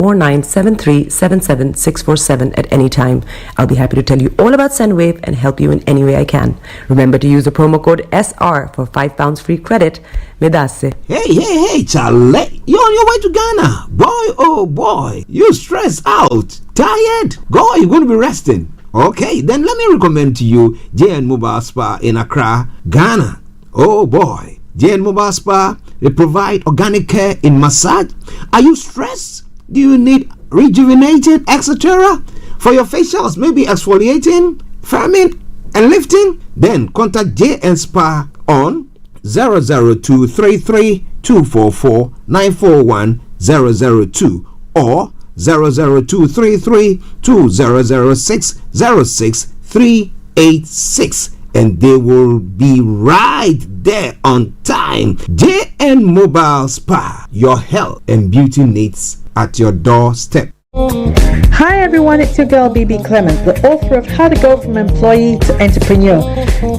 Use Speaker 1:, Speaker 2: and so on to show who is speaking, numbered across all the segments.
Speaker 1: 04973777647 at any time. I'll be happy to tell you all about SendWave and help you in any way I can. Remember to use the promo code SR for £5 free credit. Medasse.
Speaker 2: Hey, Charlie. You're on your way to Ghana. Boy, oh boy. You stressed out. Tired? Go, you're going to be resting. Okay, then let me recommend to you JN Mobile Spa in Accra, Ghana. Oh boy. JN Mobile Spa, they provide organic care in massage. Are you stressed? Do you need rejuvenated, etc.? For your facials, maybe exfoliating, firming, and lifting? Then contact JN Spa on 00233 244 941 002 or 00233 2006 06386, and they will be right there on time. JN Mobile Spa, your health and beauty needs at your doorstep.
Speaker 3: Hi everyone, it's your girl BB Clement, the author of How to Go From Employee to Entrepreneur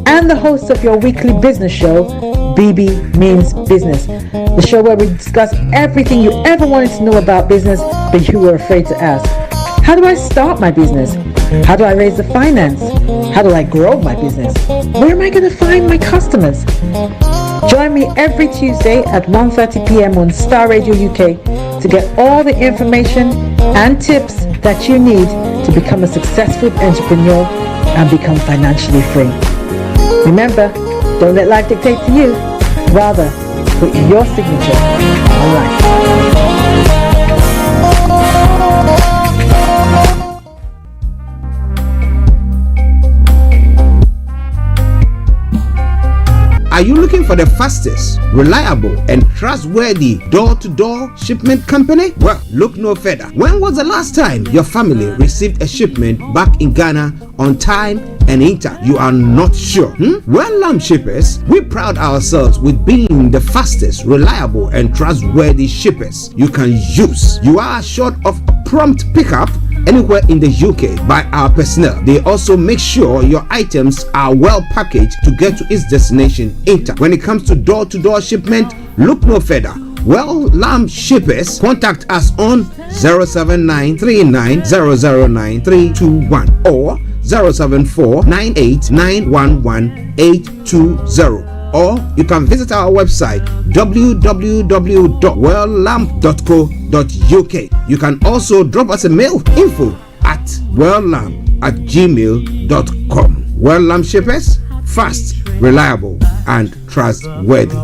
Speaker 3: and the host of your weekly business show, BB Means Business, the show where we discuss everything you ever wanted to know about business but you were afraid to ask. How do I start my business? How do I raise the finance? How do I grow my business? Where am I going to find my customers? Join me every Tuesday at 1:30 p.m. on Starr Radio UK to get all the information and tips that you need to become a successful entrepreneur and become financially free. Remember, don't let life dictate to you. Rather, put your signature on life.
Speaker 2: Are you looking for the fastest, reliable, and trustworthy door-to-door shipment company? Well, look no further. When was the last time your family received a shipment back in Ghana on time and in time? You are not sure? Well, Lamb Shippers, we pride ourselves with being the fastest, reliable, and trustworthy shippers you can use. You are assured of a prompt pickup anywhere in the UK by our personnel. They also make sure your items are well packaged to get to its destination in time. When it comes to door-to-door shipment, look no further. Well, Lamb Shippers, contact us on 07939009321 or 07498911820. Or you can visit our website www.welllamp.co.uk. You can also drop us a mail, info@welllamp@gmail.com. Well Lamp Shippers, fast, reliable, and trustworthy.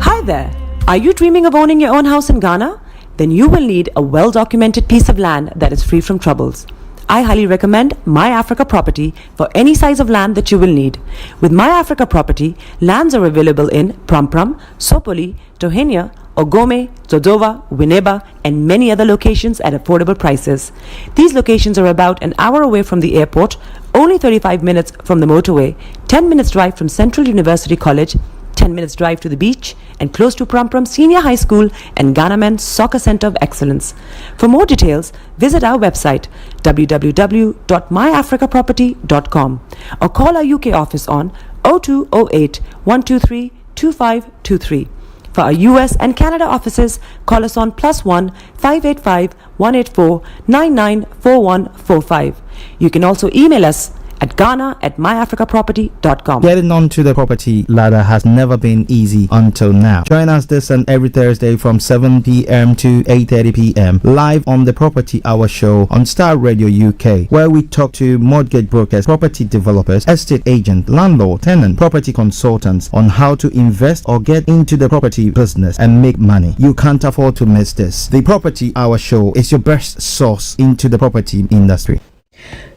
Speaker 1: Hi there. Are you dreaming of owning your own house in Ghana? Then you will need a well-documented piece of land that is free from troubles. I highly recommend My Africa Property for any size of land that you will need. With My Africa Property, lands are available in Pram, Sopoli, Tohenia, Ogome, Dodova, Winneba, and many other locations at affordable prices. These locations are about an hour away from the airport, only 35 minutes from the motorway, 10 minutes drive from Central University College, 10 minutes drive to the beach, and close to Pram Senior High School and Ghana Men's Soccer Center of Excellence. For more details, visit our website www.myafricaproperty.com or call our UK office on 0208 123 2523. For our US and Canada offices, call us on +1 585 184 994145. You can also email us at ghana@myafricaproperty.com.
Speaker 4: Getting onto the property ladder has never been easy until now. Join us this and every Thursday from 7 p.m. to 8:30 p.m. live on the Property Hour Show on Starr Radio UK, where we talk to mortgage brokers, property developers, estate agents, landlord, tenant, property consultants on how to invest or get into the property business and make money. You can't afford to miss this. The Property Hour Show is your best source into the property industry.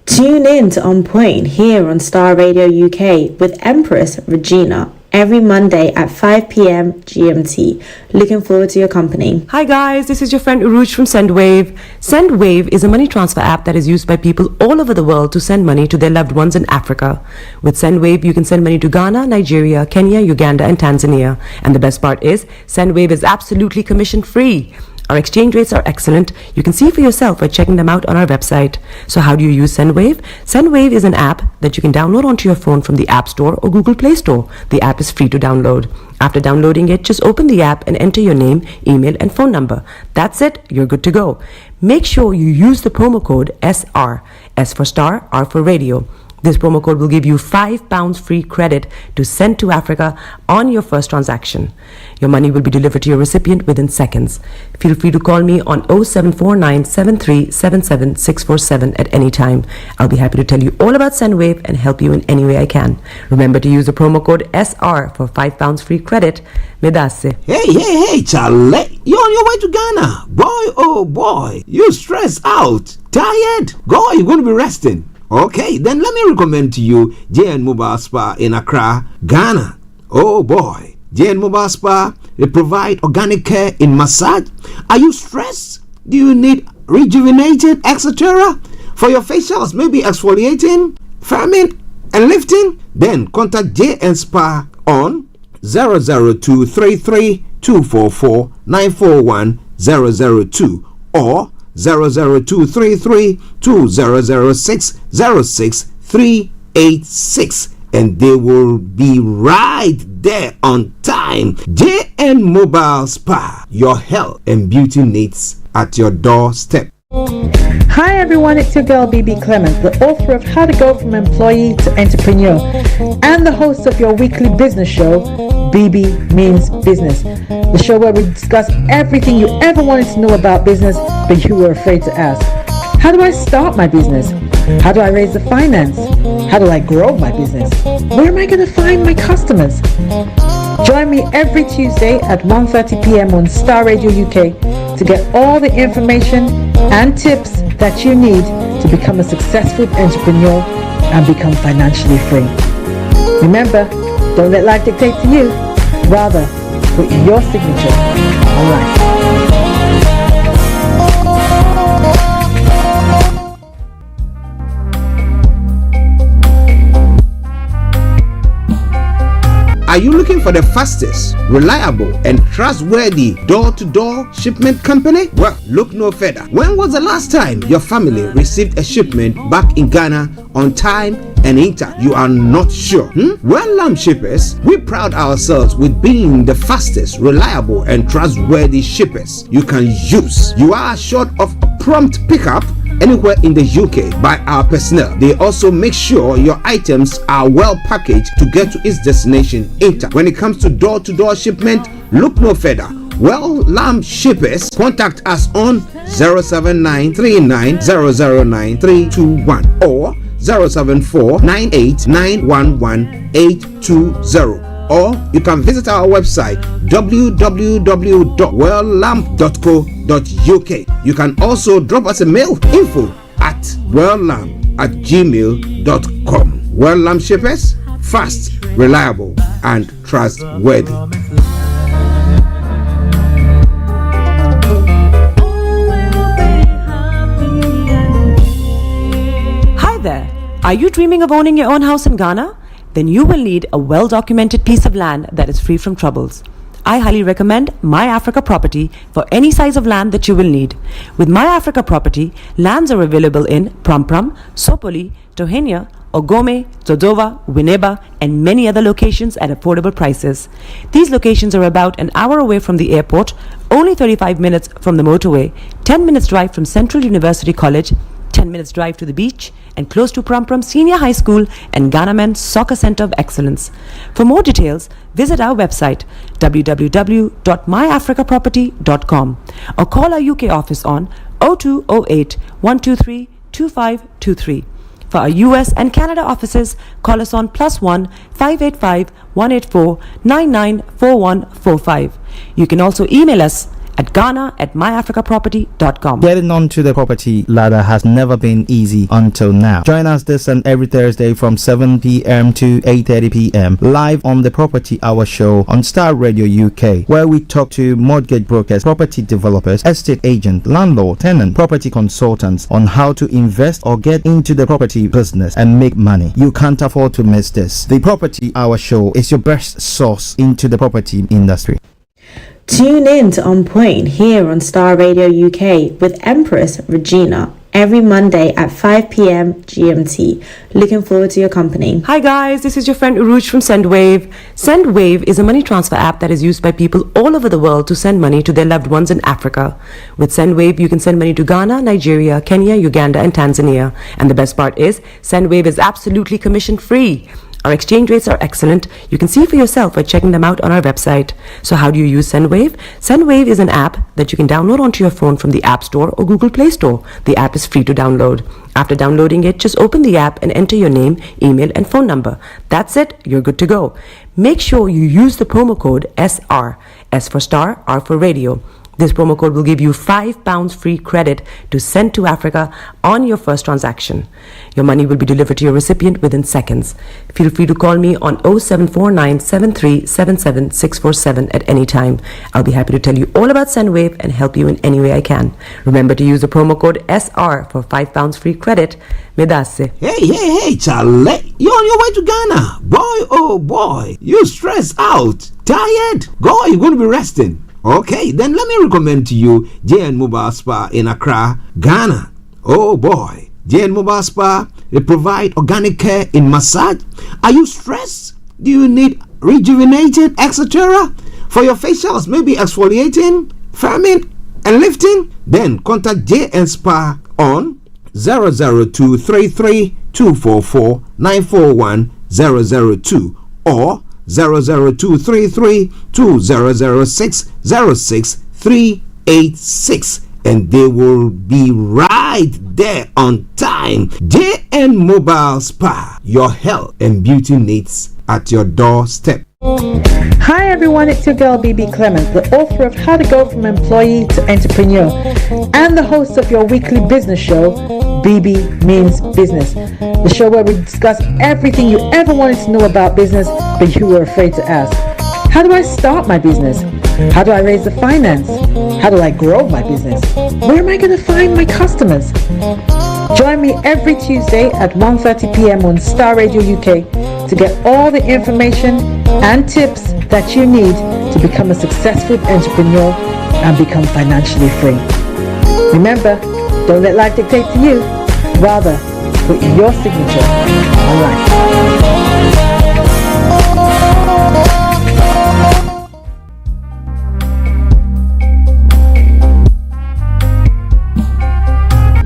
Speaker 5: Tune in to On Point here on Starr Radio UK with Empress Regina every Monday at 5 p.m. GMT. Looking forward to your company.
Speaker 1: Hi guys, this is your friend Uruj from SendWave. SendWave is a money transfer app that is used by people all over the world to send money to their loved ones in Africa. With SendWave, you can send money to Ghana, Nigeria, Kenya, Uganda, and Tanzania. And the best part is, SendWave is absolutely commission free. Our exchange rates are excellent. You can see for yourself by checking them out on our website. So how do you use SendWave? SendWave is an app that you can download onto your phone from the App Store or Google Play Store. The app is free to download. After downloading it, just open the app and enter your name, email, and phone number. That's it. You're good to go. Make sure you use the promo code SR. S for Star, R for Radio. This promo code will give you £5 free credit to send to Africa on your first transaction. Your money will be delivered to your recipient within seconds. Feel free to call me on 0749 7377 647 at any time. I'll be happy to tell you all about SendWave and help you in any way I can. Remember to use the promo code SR for £5 free credit. Medasse.
Speaker 2: Hey, Charlie. You're on your way to Ghana. Boy, oh boy. You stressed out. Tired? Go, you're going to be resting. Okay, then let me recommend to you JN Mobile Spa in Accra, Ghana. Oh boy, JN Mobile Spa, they provide organic care in massage. Are you stressed? Do you need rejuvenated, etc.? For your facials, maybe exfoliating, firming, and lifting? Then contact JN Spa on 00233 244 941 002 or 00233 2006 06386, and they will be right there on time. JN Mobile Spa, your health and beauty needs at your doorstep.
Speaker 3: Hi everyone, it's your girl BB Clement, the author of How to Go from Employee to Entrepreneur and the host of your weekly business show, BB Means Business, the show where we discuss everything you ever wanted to know about business but you were afraid to ask. How do I start my business? How do I raise the finance? How do I grow my business? Where am I going to find my customers? Join me every Tuesday at 1:30 p.m. on Starr Radio UK to get all the information and tips that you need to become a successful entrepreneur and become financially free. Remember, don't let life dictate to you. Rather, put your signature on life.
Speaker 2: Are you looking for the fastest, reliable, and trustworthy door-to-door shipment company? Well, look no further. When was the last time your family received a shipment back in Ghana on time and intact? You are not sure? Well, Lamb Shippers, we pride ourselves with being the fastest, reliable, and trustworthy shippers you can use. You are assured of prompt pickup anywhere in the UK by our personnel. They also make sure your items are well packaged to get to its destination intact. When it comes to door-to-door shipment, look no further. Well, Lamb Shippers, contact us on 07939009321 or 07498911820. Or you can visit our website www.welllamp.co.uk. You can also drop us a mail, info@welllamp@gmail.com. Well Lamp Shippers, fast, reliable, and trustworthy.
Speaker 1: Hi there. Are you dreaming of owning your own house in Ghana? Then you will need a well-documented piece of land that is free from troubles. I highly recommend My Africa Property for any size of land that you will need. With My Africa Property, lands are available in Pram, Sopoli, Tohenia, Ogome, Dodova, Winneba, and many other locations at affordable prices. These locations are about an hour away from the airport, only 35 minutes from the motorway, 10 minutes drive from Central University College, 10 minutes drive to the beach, and close to Pram Senior High School and Ghana Men's Soccer Center of Excellence. For more details, visit our website www.myafricaproperty.com or call our UK office on 0208 123 2523. For our US and Canada offices, call us on +1 585 184 994145. You can also email us at ghana@myafricaproperty.com.
Speaker 4: Getting onto the property ladder has never been easy until now. Join us this and every Thursday from 7 p.m. to 8:30 p.m. live on the Property Hour Show on Starr Radio UK, where we talk to mortgage brokers, property developers, estate agents, landlord, tenant, property consultants on how to invest or get into the property business and make money. You can't afford to miss this. The Property Hour Show is your best source into the property industry.
Speaker 5: Tune in to On Point here on Star Radio UK with Empress Regina every Monday at 5 p.m. GMT. Looking forward to your company.
Speaker 1: Hi guys, this is your friend Uruj from SendWave. SendWave is a money transfer app that is used by people all over the world to send money to their loved ones in Africa. With SendWave, you can send money to Ghana, Nigeria, Kenya, Uganda, and Tanzania. And the best part is, SendWave is absolutely commission free. Our exchange rates are excellent. You can see for yourself by checking them out on our website. So how do you use SendWave? SendWave is an app that you can download onto your phone from the App Store or Google Play Store. The app is free to download. After downloading it, just open the app and enter your name, email, and phone number. That's it. You're good to go. Make sure you use the promo code SR. S for Star, R for Radio. This promo code will give you £5 free credit to send to Africa on your first transaction. Your money will be delivered to your recipient within seconds. Feel free to call me on 0749 7377 647 at any time. I'll be happy to tell you all about SendWave and help you in any way I can. Remember to use the promo code SR for £5 free credit. Medasse.
Speaker 2: Hey, Charlie. You're on your way to Ghana. Boy, oh boy. You stressed out. Tired? Go, you're going to be resting. Okay, then let me recommend to you JN Mobile Spa in Accra, Ghana. Oh boy, JN Mobile Spa, they provide organic care in massage. Are you stressed? Do you need rejuvenated, etc.? For your facials, maybe exfoliating, firming, and lifting? Then contact JN Spa on 00233 244 941 002 or 00233 2006 06386, and they will be right there on time. JN Mobile Spa, your health and beauty needs at your doorstep.
Speaker 3: Hi everyone, it's your girl BB Clement, the author of How to Go From Employee to Entrepreneur and the host of your weekly business show, BB Means Business, the show where we discuss everything you ever wanted to know about business but you were afraid to ask. How do I start my business? How do I raise the finance? How do I grow my business? Where am I going to find my customers? Join me every Tuesday at 1:30 p.m. on Star Radio UK to get all the information and tips that you need to become a successful entrepreneur and become financially free. Remember, don't let life dictate to you. Rather, put your signature on life.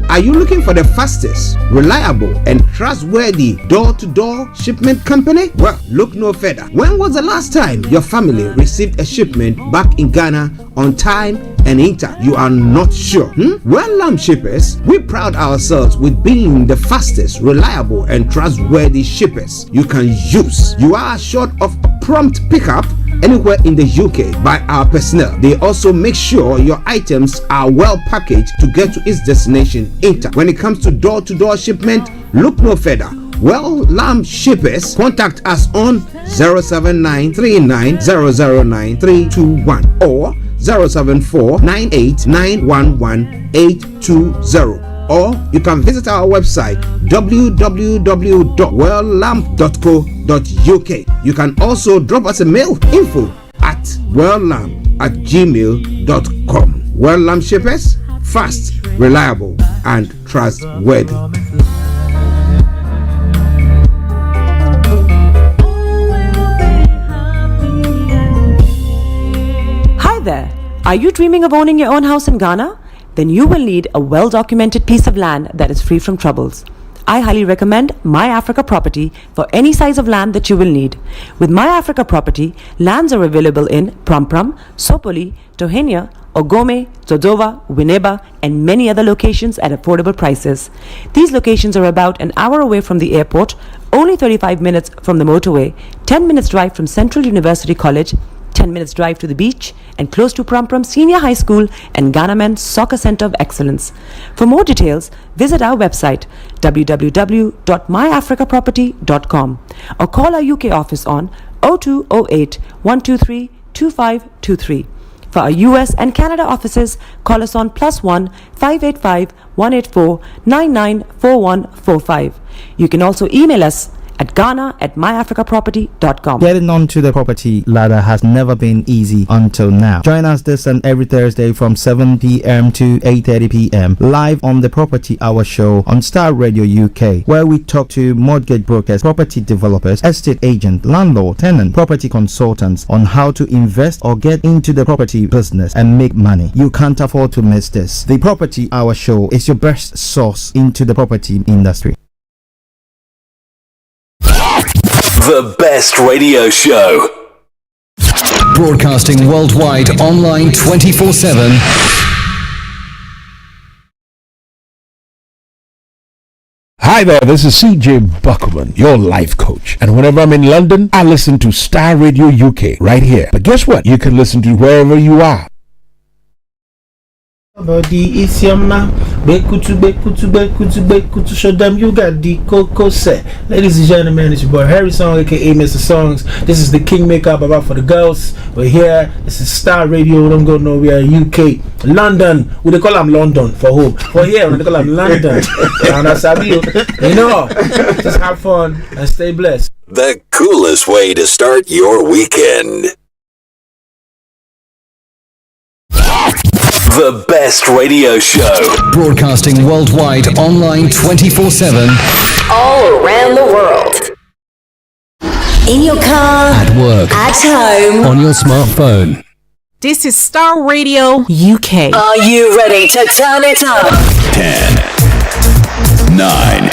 Speaker 2: Are you looking for the fastest, reliable, and trustworthy door-to-door shipment company? Well, look no further. When was the last time your family received a shipment back in Ghana on time and in time? You are not sure? Well, Lamb Shippers, we pride ourselves with being the fastest, reliable, and trustworthy shippers you can use. You are assured of prompt pickup anywhere in the UK by our personnel. They also make sure your items are well packaged to get to its destination in time. When it comes to door-to-door shipment, look no further. Well, Lamb Shippers, contact us on 07939009321 or 07498911820. Or you can visit our website www.welllamp.co.uk. You can also drop us a mail, info@welllamp@gmail.com. Well Lamp Shippers, fast, reliable, and trustworthy.
Speaker 1: Hi there. Are you dreaming of owning your own house in Ghana? Then you will need a well-documented piece of land that is free from troubles. I highly recommend My Africa Property for any size of land that you will need. With My Africa Property, lands are available in Pram, Sopoli, Tohenia, Ogome, Dodova, Winneba, and many other locations at affordable prices. These locations are about an hour away from the airport, only 35 minutes from the motorway, 10 minutes drive from Central University College, 10 minutes drive to the beach, and close to Pram Senior High School and Ghana Men's Soccer Center of Excellence. For more details, visit our website www.myafricaproperty.com or call our UK office on 0208 123 2523. For our US and Canada offices, call us on +1 585 184 994145. You can also email us at ghana@myafricaproperty.com.
Speaker 4: Getting onto the property ladder has never been easy until now. Join us this and every Thursday from 7 p.m. to 8:30 p.m. live on the Property Hour show on Starr Radio UK, where we talk to mortgage brokers, property developers, estate agents, landlord, tenant, property consultants on how to invest or get into the property business and make money. You can't afford to miss this. The Property Hour show is your best source into the property industry.
Speaker 6: The best radio show. Broadcasting worldwide, online 24/7.
Speaker 7: Hi there, this is CJ Buckman, your life coach. And whenever I'm in London, I listen to Starr Radio UK right here. But guess what? You can listen to wherever you are.
Speaker 8: Body is your man. Bekutu, show them you got the cocoa set. Ladies and gentlemen, it's your boy Harry Song, aka Mr. Songs. This is the Kingmaker Baba for the girls. We're here. This is Starr Radio. We don't go nowhere. UK, London. We they call them London for home. For here, we they call them London. And that's how you know. Just have fun and stay blessed.
Speaker 6: The coolest way to start your weekend. The best radio show. Broadcasting worldwide, online 24/7.
Speaker 9: All around the world. In your car.
Speaker 6: At work.
Speaker 9: At home.
Speaker 6: On your smartphone.
Speaker 10: This is Starr Radio UK.
Speaker 9: Are you ready to turn it up?
Speaker 6: 10, 9,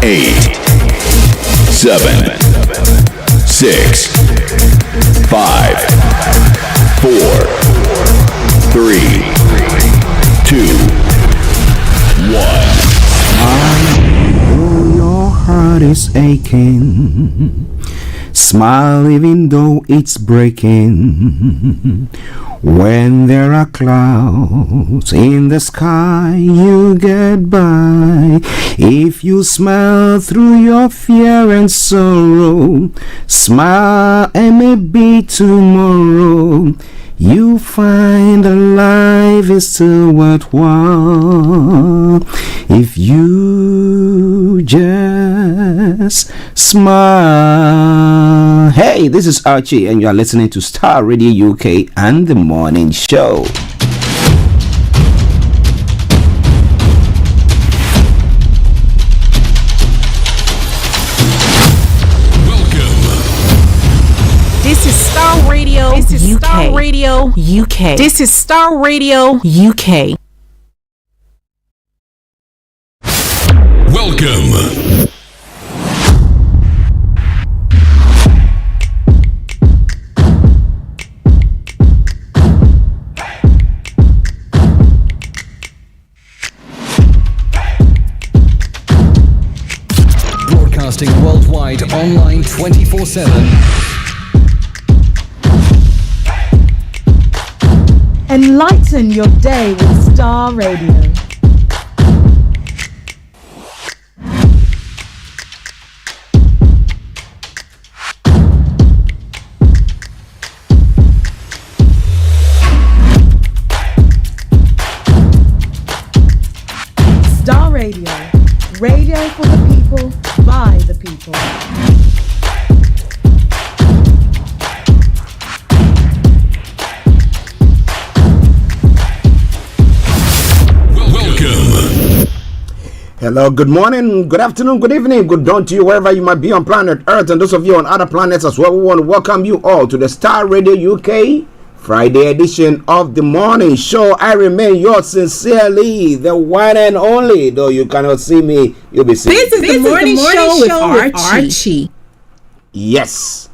Speaker 6: 8, 7, 6, 5, 4, 3, 2, 1.
Speaker 2: Oh, your heart is aching. Smile even though it's breaking. When there are clouds in the sky, you get by. If you smile through your fear and sorrow, smile and maybe tomorrow you find that life is still worthwhile if you just smile. Hey, this is Archie and you are listening to Starr Radio UK and the Morning Show.
Speaker 10: This is Starr Radio. This is UK. Starr Radio UK. This is Starr Radio UK.
Speaker 6: Welcome. Broadcasting worldwide, online 24/7.
Speaker 11: Enlighten your day with Starr Radio. Starr Radio. Radio for the people, by the people.
Speaker 2: Hello, good morning, good afternoon, good evening, good dawn to you wherever you might be on planet Earth and those of you on other planets as well. We want to welcome you all to the Starr Radio UK Friday edition of the morning show. I remain yours sincerely, the one and only. Though you cannot see me, you'll be seeing.
Speaker 10: This is the morning show with Archie.
Speaker 2: Yes.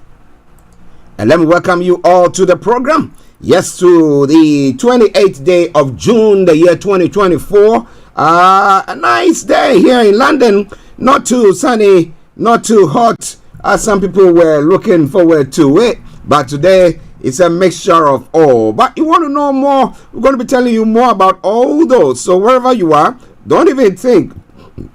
Speaker 2: And let me welcome you all to the program. Yes, to the 28th day of June, the year 2024. A nice day here in London. Not too sunny, not too hot, as some people were looking forward to it. But today, it's a mixture of all. But you want to know more, we're going to be telling you more about all those. So wherever you are, don't even think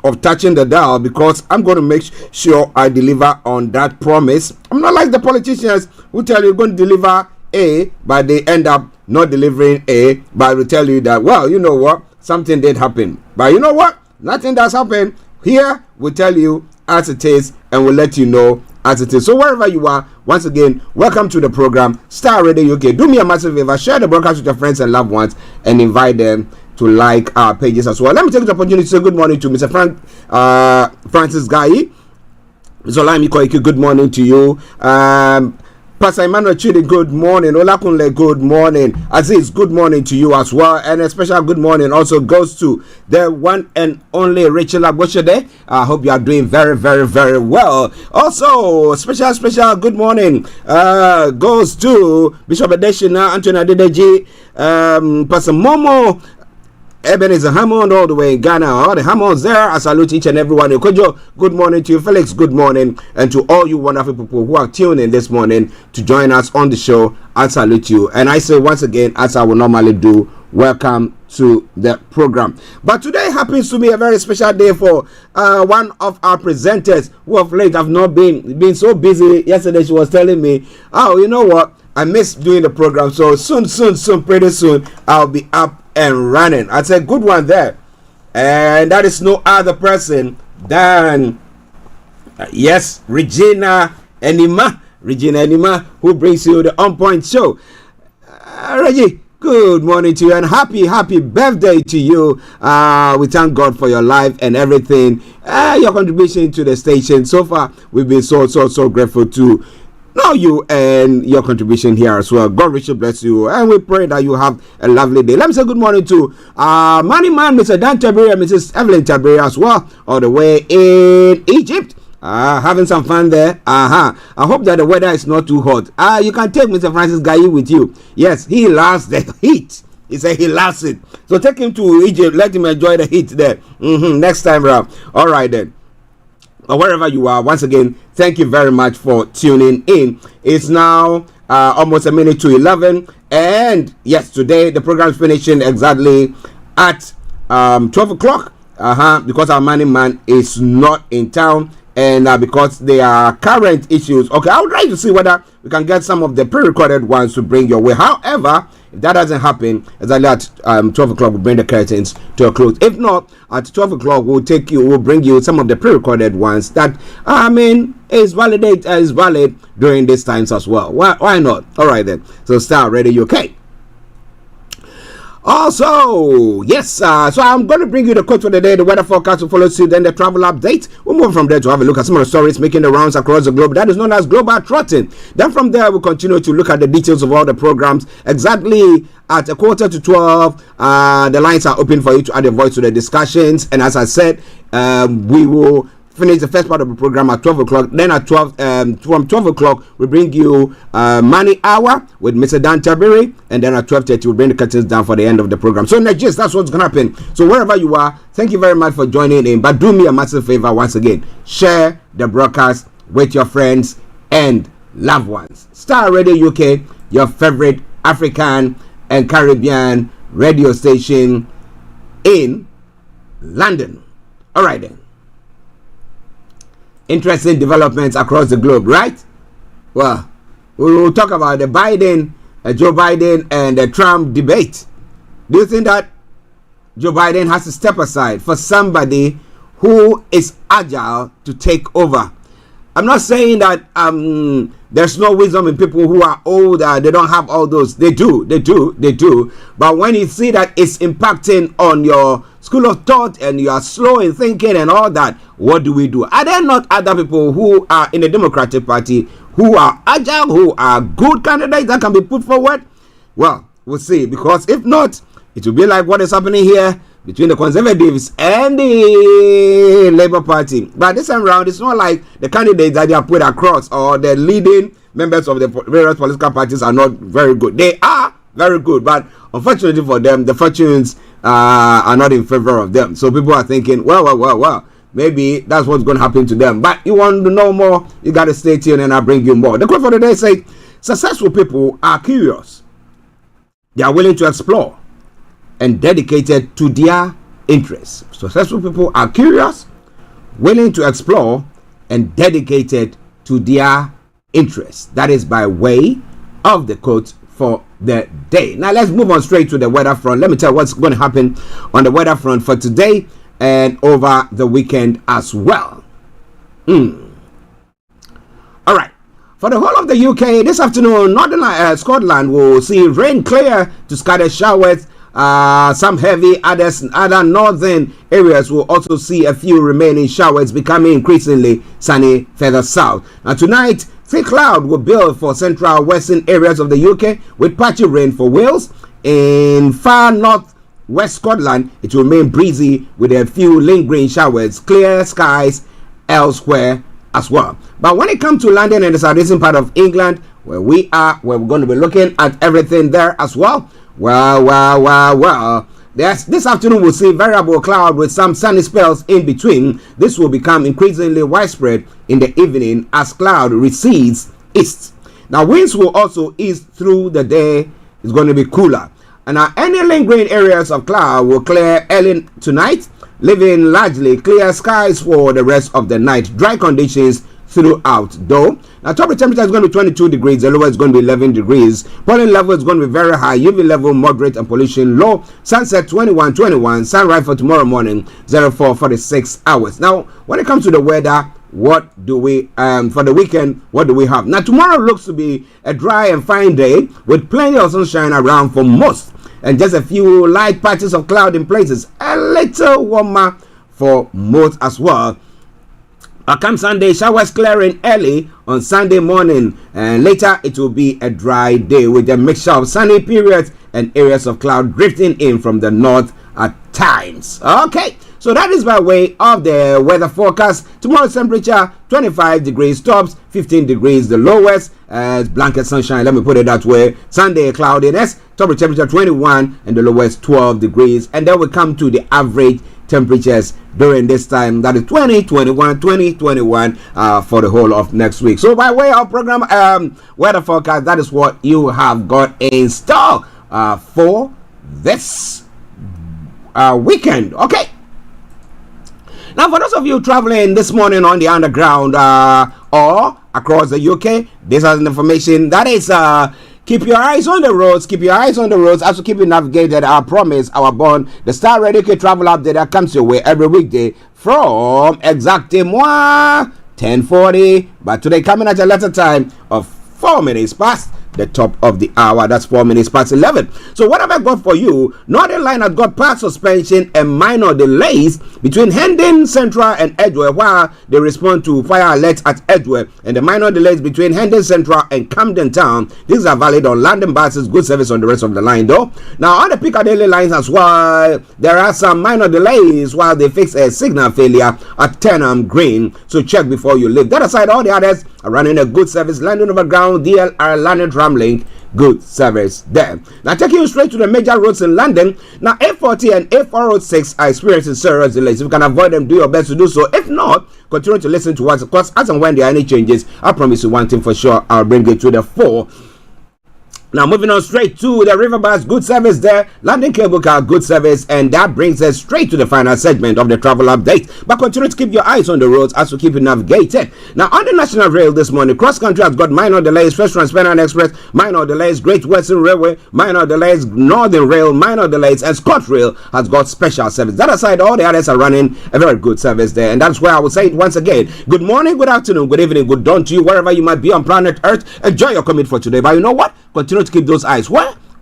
Speaker 2: of touching the dial, because I'm going to make sure I deliver on that promise. I'm not like the politicians who tell you you're going to deliver A, but they end up not delivering A, but I will tell you that, well, you know what, something did happen. But you know what, nothing does happen. Here we tell you as it is, and we'll let you know as it is. So wherever you are, once again, welcome to the program, Star Radio UK. Do me a massive favor, share the broadcast with your friends and loved ones, and invite them to like our pages as well. Let me take the opportunity to say good morning to Mr. Francis Guy. Zolami Koiki, good morning to you. Pastor Emmanuel Chidi, good morning. Olakunle, good morning. Aziz, good morning to you as well. And a special good morning also goes to the one and only Rachel Agboshede. I hope you are doing very, very, very well. Also, special good morning goes to Bishop Adeshina, Anthony Adedeji, Pastor Momo, Ebenezer Hammond, all the way in Ghana, all the Hammonds there. I salute each and every one. Kojo, good morning to you. Felix, good morning. And to all you wonderful people who are tuned in this morning to join us on the show, I salute you. And I say once again, as I will normally do, welcome to the program. But today happens to be a very special day for one of our presenters who of late have not been so busy. Yesterday she was telling me, oh, you know what? I missed doing the program. So soon, pretty soon, I'll be up and running. I said good one there, and that is no other person than Regina Enima, who brings you the On Point show. Reggie, good morning to you and happy birthday to you. We thank God for your life and everything, your contribution to the station so far. We've been so grateful to know you and your contribution here as well. God richly bless you, and we pray that you have a lovely day. Let me say good morning to Money Man, Mr. Dan Taberia, Mrs. Evelyn Taberia as well, all the way in Egypt. Having some fun there. I hope that the weather is not too hot. You can take Mr. Francis Gaye with you. Yes, he loves the heat. He said he loves it. So take him to Egypt. Let him enjoy the heat there. Next time around. All right then. Or wherever you are, once again, thank you very much for tuning in. It's now almost a minute to 11, and yes, today the program is finishing exactly at 12 o'clock. Because our money man is not in town, and because there are current issues. Okay, I would like to see whether we can get some of the pre-recorded ones to bring your way. However, if that doesn't happen, exactly at 12 o'clock, we'll bring the curtains to a close. If not, at 12 o'clock, we'll bring you some of the pre-recorded ones that, is valid during these times as well. Why not? All right then. So Star Radio UK. Also, yes, so I'm going to bring you the quote for the day, the weather forecast will follow suit, then the travel update. We'll move from there to have a look at some of the stories making the rounds across the globe. That is known as Global Trotting. Then from there, we'll continue to look at the details of all the programs. Exactly at 11:45, the lines are open for you to add your voice to the discussions. And as I said, we will finish the first part of the program at 12 o'clock. Then at from 12 o'clock, we bring you Money Hour with Mr. Dan Tabiri. And then at 12:30, we'll bring the curtains down for the end of the program. So next, that's what's going to happen. So wherever you are, thank you very much for joining in. But do me a massive favor once again. Share the broadcast with your friends and loved ones. Star Radio UK, your favorite African and Caribbean radio station in London. All right then. Interesting developments across the globe, right? Well, we will talk about the Joe Biden and the Trump debate. Do you think that Joe Biden has to step aside for somebody who is agile to take over? I'm not saying that there's no wisdom in people who are older. They don't have all those. They do. But when you see that it's impacting on your school of thought and you are slow in thinking and all that, what do we do? Are there not other people who are in the Democratic Party who are agile, who are good candidates that can be put forward? Well, we'll see. Because if not, it will be like what is happening here between the Conservatives and the Labour Party. But this time around, it's not like the candidates that they are put across or the leading members of the various political parties are not very good. They are very good, but unfortunately for them, the fortunes are not in favor of them. So people are thinking, well, maybe that's what's going to happen to them. But you want to know more, you got to stay tuned and I'll bring you more. The quote for the day says, successful people are curious. They are willing to explore and dedicated to their interests. Successful people are curious, willing to explore, and dedicated to their interests. That is by way of the quote for the day. Now let's move on straight to the weather front. Let me tell you what's going to happen on the weather front for today and over the weekend as well. All right. For the whole of the UK, this afternoon, northern Scotland will see rain clear to scattered showers. Some heavy, other northern areas will also see a few remaining showers becoming increasingly sunny further south. Now tonight, thick cloud will build for central western areas of the UK with patchy rain for Wales. In far north West Scotland, it will remain breezy with a few lingering showers, clear skies elsewhere as well. But when it comes to London and the southeastern part of England, where we're going to be looking at everything there as well. Well. This afternoon we'll see variable cloud with some sunny spells in between. This will become increasingly widespread in the evening as cloud recedes east. Now winds will also ease through the day. It's going to be cooler. And now any lingering areas of cloud will clear early tonight, leaving largely clear skies for the rest of the night. Dry conditions throughout though. Now top temperature is going to be 22 degrees, the lower is going to be 11 degrees. Pollen level is going to be very high, UV level moderate and pollution low. Sunset 21, sunrise for tomorrow morning 04:46 hours. Now when it comes to the weather, what do we for the weekend, what do we have? Now tomorrow looks to be a dry and fine day with plenty of sunshine around for most, and just a few light patches of cloud in places. A little warmer for most as well. Come Sunday, showers clearing early on Sunday morning, and later it will be a dry day with a mixture of sunny periods and areas of cloud drifting in from the north at times. Okay, so that is by way of the weather forecast. Tomorrow's temperature 25 degrees tops, 15 degrees the lowest, as blanket sunshine, let me put it that way. Sunday cloudiness, top temperature 21 and the lowest 12 degrees, and then we come to the average temperatures during this time, that is 20, 21 for the whole of next week. So by way of program weather forecast, that is what you have got in store for this weekend. Okay, now for those of you traveling this morning on the underground or across the UK, this is information that is keep your eyes on the roads. Keep your eyes on the roads as we keep you navigated. Our promise, our bond, the Starr Radio UK travel update that comes your way every weekday from exactly 10:40. But today coming at a later time of 4 minutes past the top of the hour. That's 4 minutes past 11. So what have I got for you? Northern Line has got part suspension and minor delays between Hendon Central and Edgware while they respond to fire alerts at Edgware, and the minor delays between Hendon Central and Camden Town. These are valid on London buses, good service on the rest of the line though. Now on the Piccadilly lines as well, there are some minor delays while they fix a signal failure at Turnham Green, so check before you leave. That aside, all the others are running a good service. London Overground, DLR, London Tramlink, good service there. Now taking you straight to the major roads in London. Now A40 and A406 are experiencing serious delays. If you can avoid them, do your best to do so. If not, continue to listen to us, of course, as and when there are any changes. I promise you one thing for sure, I'll bring it to the fore. Now moving on straight to the river bus, good service there. London Cable Car, good service, and that brings us straight to the final segment of the travel update. But continue to keep your eyes on the roads as we keep you navigated. Now on the National Rail this morning, cross country has got minor delays. First Transparent Express, minor delays. Great Western Railway, minor delays. Northern Rail, minor delays, and ScotRail has got special service. That aside, all the others are running a very good service there, and that's where I will say it once again. Good morning, good afternoon, good evening, good dawn to you wherever you might be on planet Earth. Enjoy your commute for today. But you know what? Continue to keep those eyes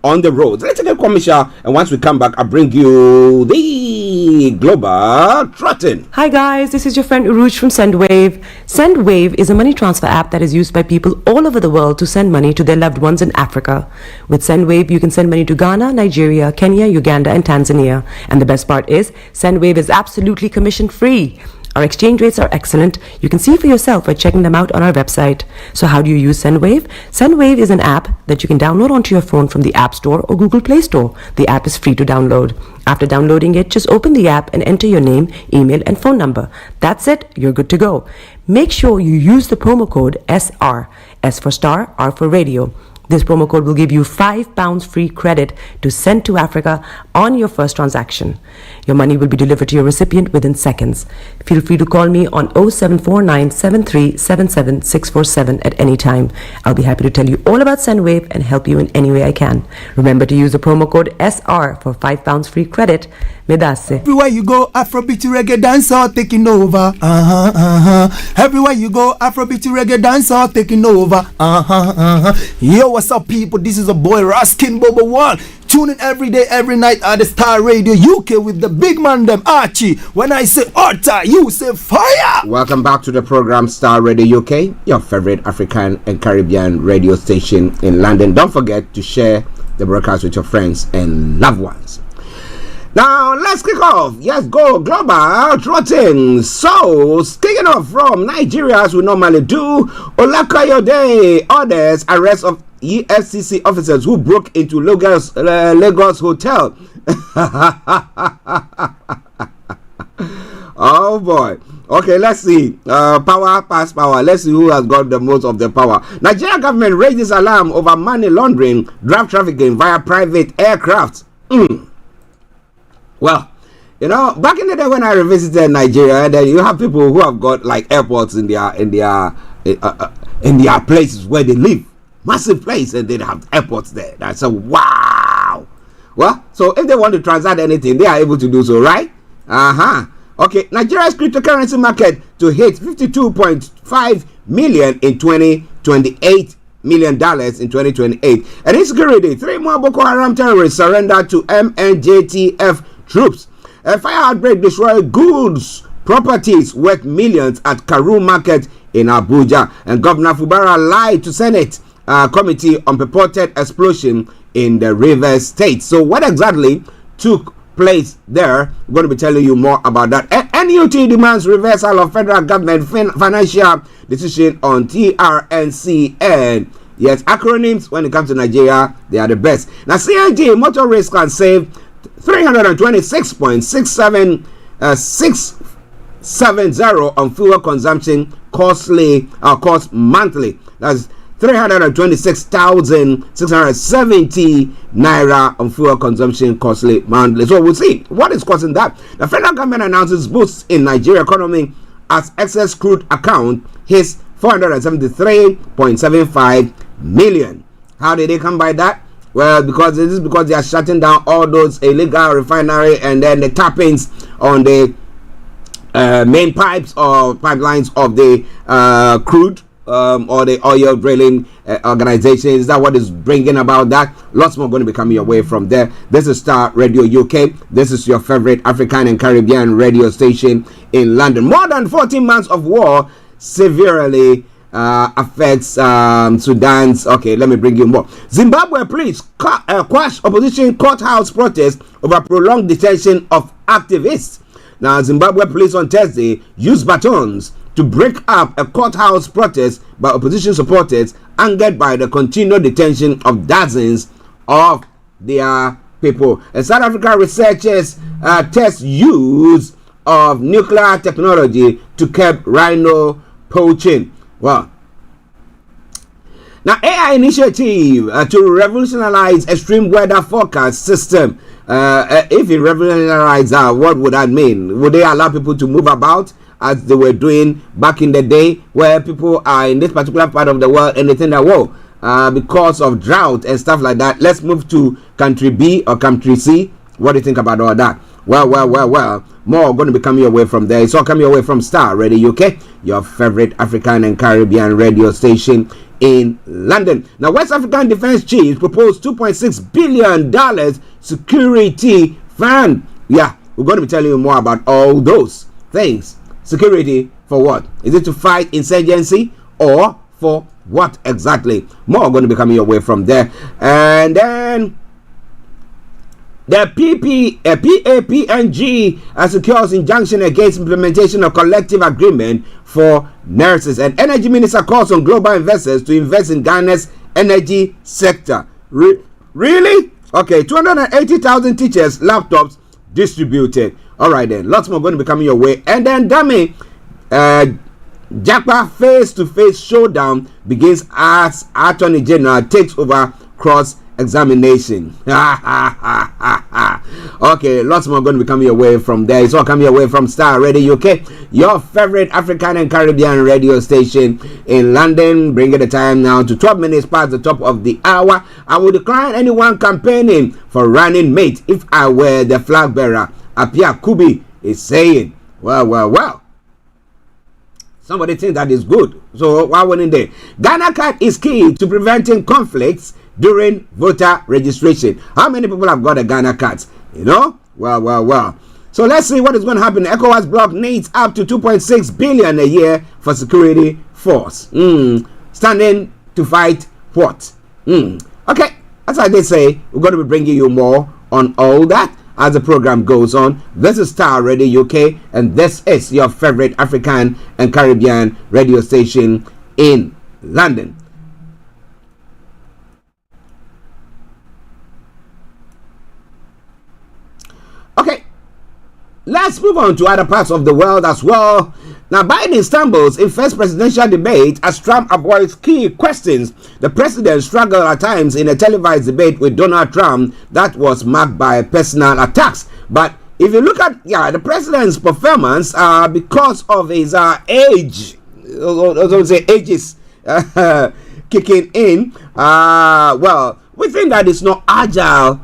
Speaker 2: on the road. Let's take a commercial, and once we come back, I'll bring you the global trotting.
Speaker 1: Hi guys, this is your friend Uruj from SendWave. SendWave is a money transfer app that is used by people all over the world to send money to their loved ones in Africa. With SendWave, you can send money to Ghana, Nigeria, Kenya, Uganda, and Tanzania. And the best part is, SendWave is absolutely commission free. Our exchange rates are excellent. You can see for yourself by checking them out on our website. So how do you use SendWave? SendWave is an app that you can download onto your phone from the App Store or Google Play Store. The app is free to download. After downloading it, just open the app and enter your name, email, and phone number. That's it. You're good to go. Make sure you use the promo code SR. S for Star, R for Radio. This promo code will give you £5 free credit to send to Africa on your first transaction. Your money will be delivered to your recipient within seconds. Feel free to call me on 0749 7377 647 at any time. I'll be happy to tell you all about SendWave and help you in any way I can. Remember to use the promo code SR for £5 free credit. Medase.
Speaker 12: Everywhere you go, Afrobeat reggae dancehall taking over. Everywhere you go, Afrobeat reggae dancehall taking over. Yo, what's up, people? This is a boy Raskin Bobo One. Tune in every day, every night at the Star Radio UK with the big man them Archie. When I say Orta, you say fire.
Speaker 2: Welcome back to the program Star Radio UK, your favorite African and Caribbean radio station in London. Don't forget to share the broadcast with your friends and loved ones. Now let's kick off. Yes, go global trotting. So, kicking off from Nigeria as we normally do, Olakayode orders arrest of EFCC officers who broke into Lagos hotel. Oh boy. Okay, let's see. Power past power. Let's see who has got the most of the power. Nigeria government raises alarm over money laundering, drug trafficking via private aircraft. Well, you know, back in the day when I revisited Nigeria, then you have people who have got like airports in their places where they live, massive place, and they have airports there. That's a wow. Well, so if they want to transact anything, they are able to do so, right? Okay, Nigeria's cryptocurrency market to hit $52.5 million in 2028. $1 million in 2028. And insecurity, 3 more Boko Haram terrorists surrendered to MNJTF troops. A fire outbreak destroyed goods, properties worth millions at Karu Market in Abuja. And Governor Fubara lied to Senate committee on purported explosion in the Rivers State. So what exactly took place there? We're going to be telling you more about that. NUT demands reversal of federal government financial decision on TRNC. And yes, acronyms when it comes to Nigeria, they are the best. Now, CIG motorists can save 326.670 on fuel consumption cost monthly. That's 326,670 naira on fuel consumption costly monthly. So we'll see what is causing that. The federal government announces boosts in Nigeria economy as excess crude account hits 473.75 million. How did they come by that? Well, because it is because they are shutting down all those illegal refinery and then the tappings on the main pipes or pipelines of the crude or the oil drilling organizations. Is that what is bringing about that? Lots more going to be coming your way from there. This is Star Radio UK. This is your favorite African and Caribbean radio station in London. More than 14 months of war severely affects Sudan's. Okay, let me bring you more. Zimbabwe police quash opposition courthouse protest over prolonged detention of activists. Now, Zimbabwe police on Thursday used batons to break up a courthouse protest by opposition supporters angered by the continued detention of dozens of their people. And South African researchers test use of nuclear technology to curb rhino poaching. Well, now AI initiative to revolutionize extreme weather forecast system. If it revolutionized, what would that mean? Would they allow people to move about as they were doing back in the day, where people are in this particular part of the world and they think that, whoa, because of drought and stuff like that, let's move to country B or country C. What do you think about all that? Well, more going to be coming your way from there. It's all coming your way from Star Radio UK, your favorite African and Caribbean radio station in London. Now, West African Defense Chiefs proposed $2.6 billion security fund. Yeah, we're going to be telling you more about all those things. Security for what? Is it to fight insurgency or for what exactly? More going to be coming your way from there. And then the PAPNG secures injunction against implementation of collective agreement for nurses. And Energy Minister calls on global investors to invest in Ghana's energy sector. Really? Okay, 280,000 teachers' laptops distributed. All right then, lots more going to be coming your way. And then Dami Japa face-to-face showdown begins as Attorney General takes over cross-examination. Okay, lots more going to be coming your way from there. It's all coming your way from Starr Radio UK, your favorite African and Caribbean radio station in London. Bringing the time now to 12 minutes past the top of the hour. I would decline anyone campaigning for running mate if I were the flag bearer. Apia Kubi is saying, well. Somebody thinks that is good. So why wouldn't they? Ghana card is key to preventing conflicts during voter registration. How many people have got a Ghana card? You know? Well. So let's see what is going to happen. ECOWAS bloc needs up to 2.6 billion a year for security force. Standing to fight what? Okay, as I did say, we're going to be bringing you more on all that as the program goes on. This is Starr Radio UK, and this is your favorite African and Caribbean radio station in London. Okay, let's move on to other parts of the world as well. Now, Biden stumbles in first presidential debate as Trump avoids key questions. The president struggled at times in a televised debate with Donald Trump that was marked by personal attacks. But if you look at the president's performance, because of his age, ages kicking in, we think that it's not agile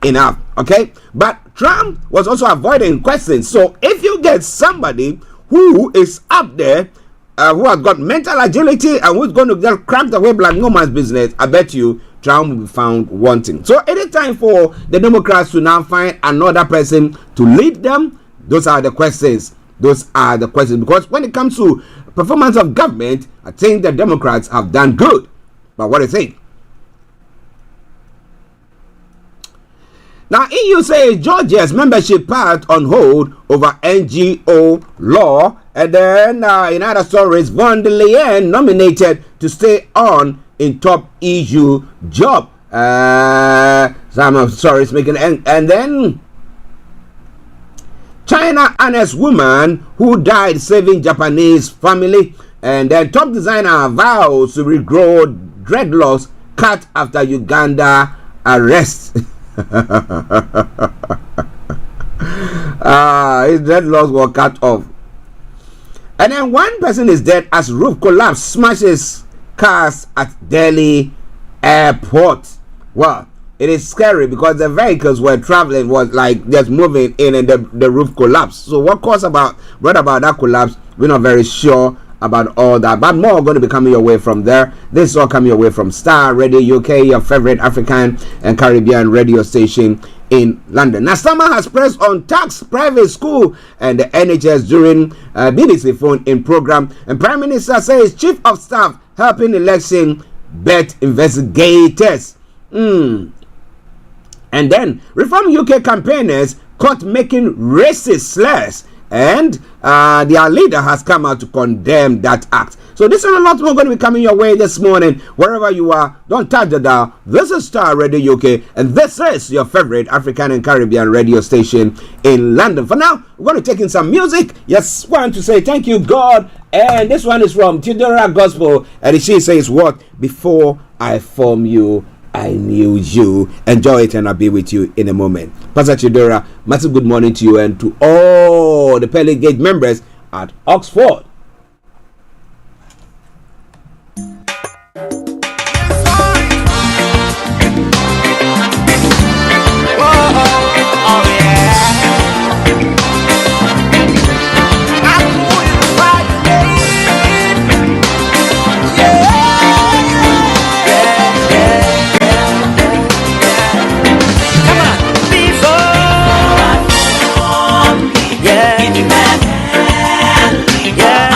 Speaker 2: enough. Okay, but Trump was also avoiding questions. So if you get somebody who is up there, who has got mental agility and who's going to just crack the whip like no man's business, I bet you Trump will be found wanting. So it is time for the Democrats to now find another person to lead them. Those are the questions. Because when it comes to performance of government, I think the Democrats have done good. But what do you think? Now, EU says Georgia's membership part on hold over NGO law. And then, in other stories, von der Leyen nominated to stay on in top EU job. Some stories making and then China honors woman who died saving Japanese family. And then top designer vows to regrow dreadlocks cut after Uganda arrest. His dreadlocks were cut off. And then one person is dead as roof collapse smashes cars at Delhi airport. Well, it is scary because the vehicles were traveling was like just moving in and the roof collapsed. So what about that collapse? We're not very sure about all that, but more going to be coming your way from there. This is all coming your way from Starr Radio UK, your favorite African and Caribbean radio station in London. Now, Starmer has pressed on tax private school and the NHS during BBC phone-in program, and Prime Minister says Chief of Staff helping election bet investigators. And then Reform UK campaigners caught making racist slurs, and their leader has come out to condemn that act. So this and a lot more going to be coming your way this morning. Wherever you are, don't touch the dial. This is Starr Radio UK, and this is your favorite African and Caribbean radio station in London. For now, we're going to take in some music. Yes, want to say thank you, God. And this one is from Theodora Gospel, and she says, "What? Before I form you, I knew you." Enjoy it, and I'll be with you in a moment. Pastor Theodora, massive good morning to you and to all the Pearly Gate members at Oxford.
Speaker 13: Yeah.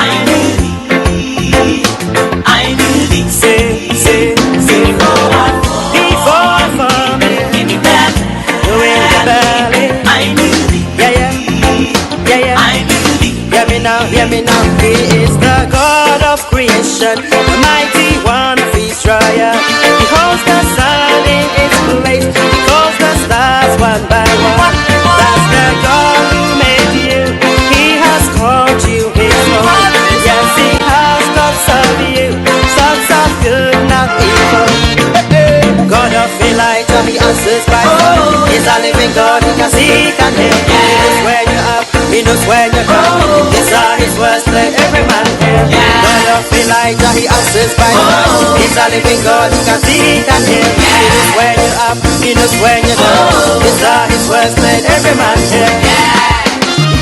Speaker 13: God, He can see, He can hear. He knows where you're up, He knows where you're down. These are His words, let every man hear. God of Elijah, He answers by fire. He's a living God, He can see, He can hear. He knows where you're up, He knows where you're down. These are His words, let every man hear.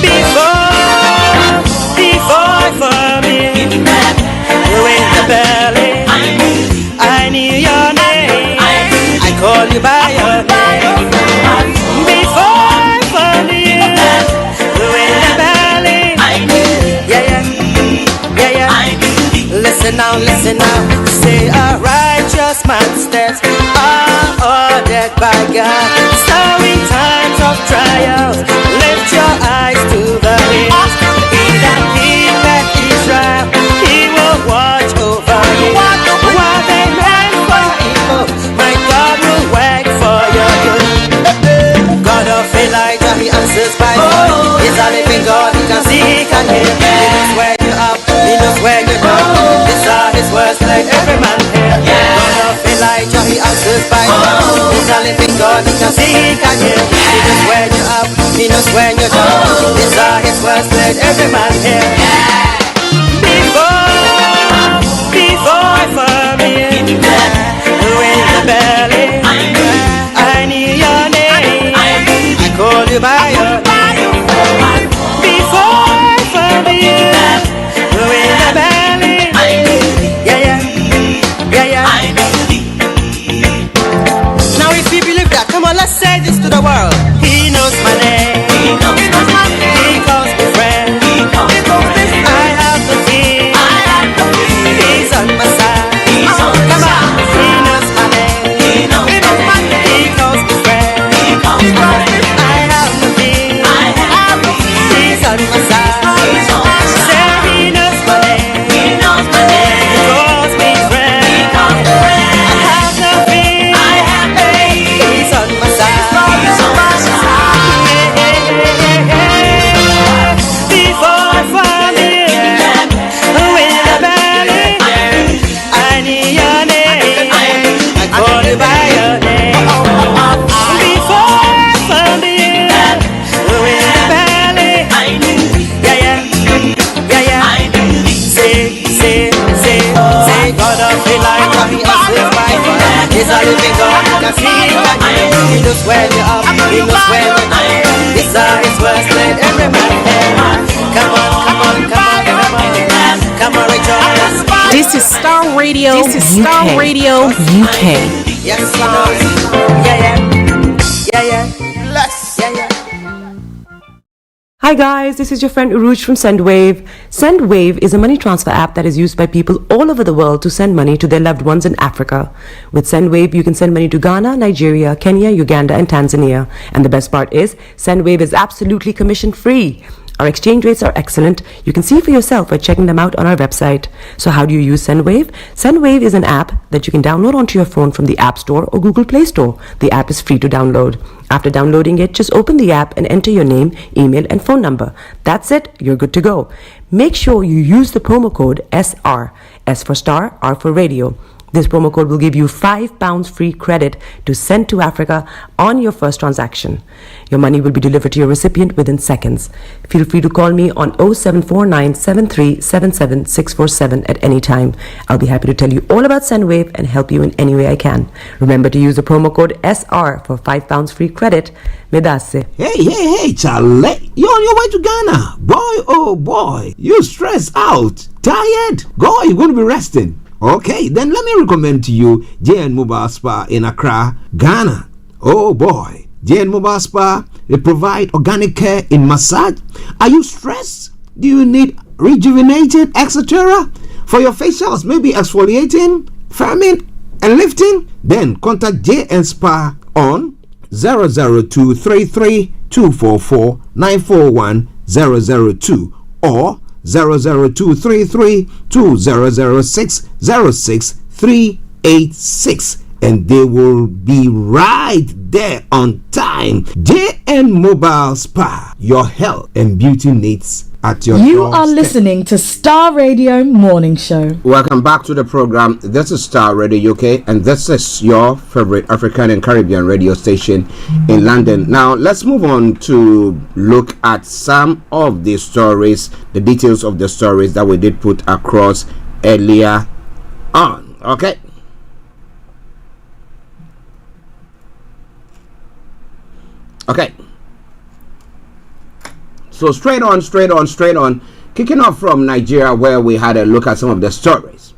Speaker 13: Before for me, you in the belly, I knew your name, I call you by your name. Before for me, you in the belly, yeah, yeah, yeah. Listen now, say a righteous man's steps are ordered by God. So in times of trials, lift your eyes to the hills. He that keepeth Israel, He will watch over you. What they meant for evil, my God will work for your good. God of Elijah, He answers by fire. He's a living God, He can see, He can hear. He knows where you're up, He knows where you're down. These are His words, let every man hear. God of Elijah, He answers by fire. He's a living God, He can see, He can hear. He knows where you're up, He knows where you're down. These are His words, let every man hear. Before for me, who in the belly, I knew your name, I called you by your name. Before for me, who in the belly, yeah, yeah. Now if you believe that, come on, let's say this to the world. He knows my name, He calls me friend, I have the key, He's on my side. Come on, He knows my name, He calls me friend, I have the key, He's on my side. Say He knows my name, He calls me friend, I have the key, He's on my side. Before for me, who in the belly, I need your name, I call you by your name. Before for me, who in the belly, yeah. Say, God of Elijah, He answers by fire. He's a living God, He can see, He can hear. He knows where you're up, He knows where you're down. These are His words, let every man hear. Come on, rejoice.
Speaker 10: This is Starr Radio. This is Starr Radio UK.
Speaker 13: Yes, you know. Yeah. Bless. Yeah.
Speaker 1: Hi guys, this is your friend Uruj from SendWave. SendWave is a money transfer app that is used by people all over the world to send money to their loved ones in Africa. With SendWave, you can send money to Ghana, Nigeria, Kenya, Uganda, and Tanzania. And the best part is, SendWave is absolutely commission free. Our exchange rates are excellent. You can see for yourself by checking them out on our website. So how do you use SendWave? SendWave is an app that you can download onto your phone from the App Store or Google Play Store. The app is free to download. After downloading it, just open the app and enter your name, email, and phone number. That's it. You're good to go. Make sure you use the promo code SR. S for Star, R for Radio. This promo code will give you £5 free credit to send to Africa on your first transaction. Your money will be delivered to your recipient within seconds. Feel free to call me on 0749 7377 647 at any time. I'll be happy to tell you all about SendWave and help you in any way I can. Remember to use the promo code SR for £5 free credit. Medasse.
Speaker 2: Hey, Charlie. You're on your way to Ghana. Boy, oh boy. You stressed out. Tired? Go, you're going to be resting. Okay, then let me recommend to you JN Mobile Spa in Accra, Ghana. Oh boy, JN Mobile Spa, they provide organic care in massage. Are you stressed? Do you need rejuvenated, etc.? For your facials, maybe exfoliating, firming, and lifting? Then contact JN Spa on 00233 244 941 002 or 00233 2006 06386, and they will be right there on time. JN Mobile Spa, your health and beauty needs at your
Speaker 11: You
Speaker 2: doorstep.
Speaker 11: are listening to Star Radio Morning Show.
Speaker 2: Welcome back to the program. This is Star Radio UK, and this is your favorite African and Caribbean radio station in London. Now, let's move on to look at some of the stories, the details of the stories that we did put across earlier on. Okay. Okay. So straight on, kicking off from Nigeria, where we had a look at some of the stories.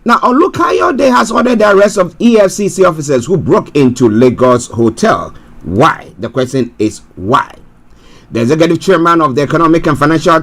Speaker 2: Now, Olukayode has ordered the arrest of EFCC officers who broke into Lagos hotel. Why? The question is why? The executive chairman of the Economic and Financial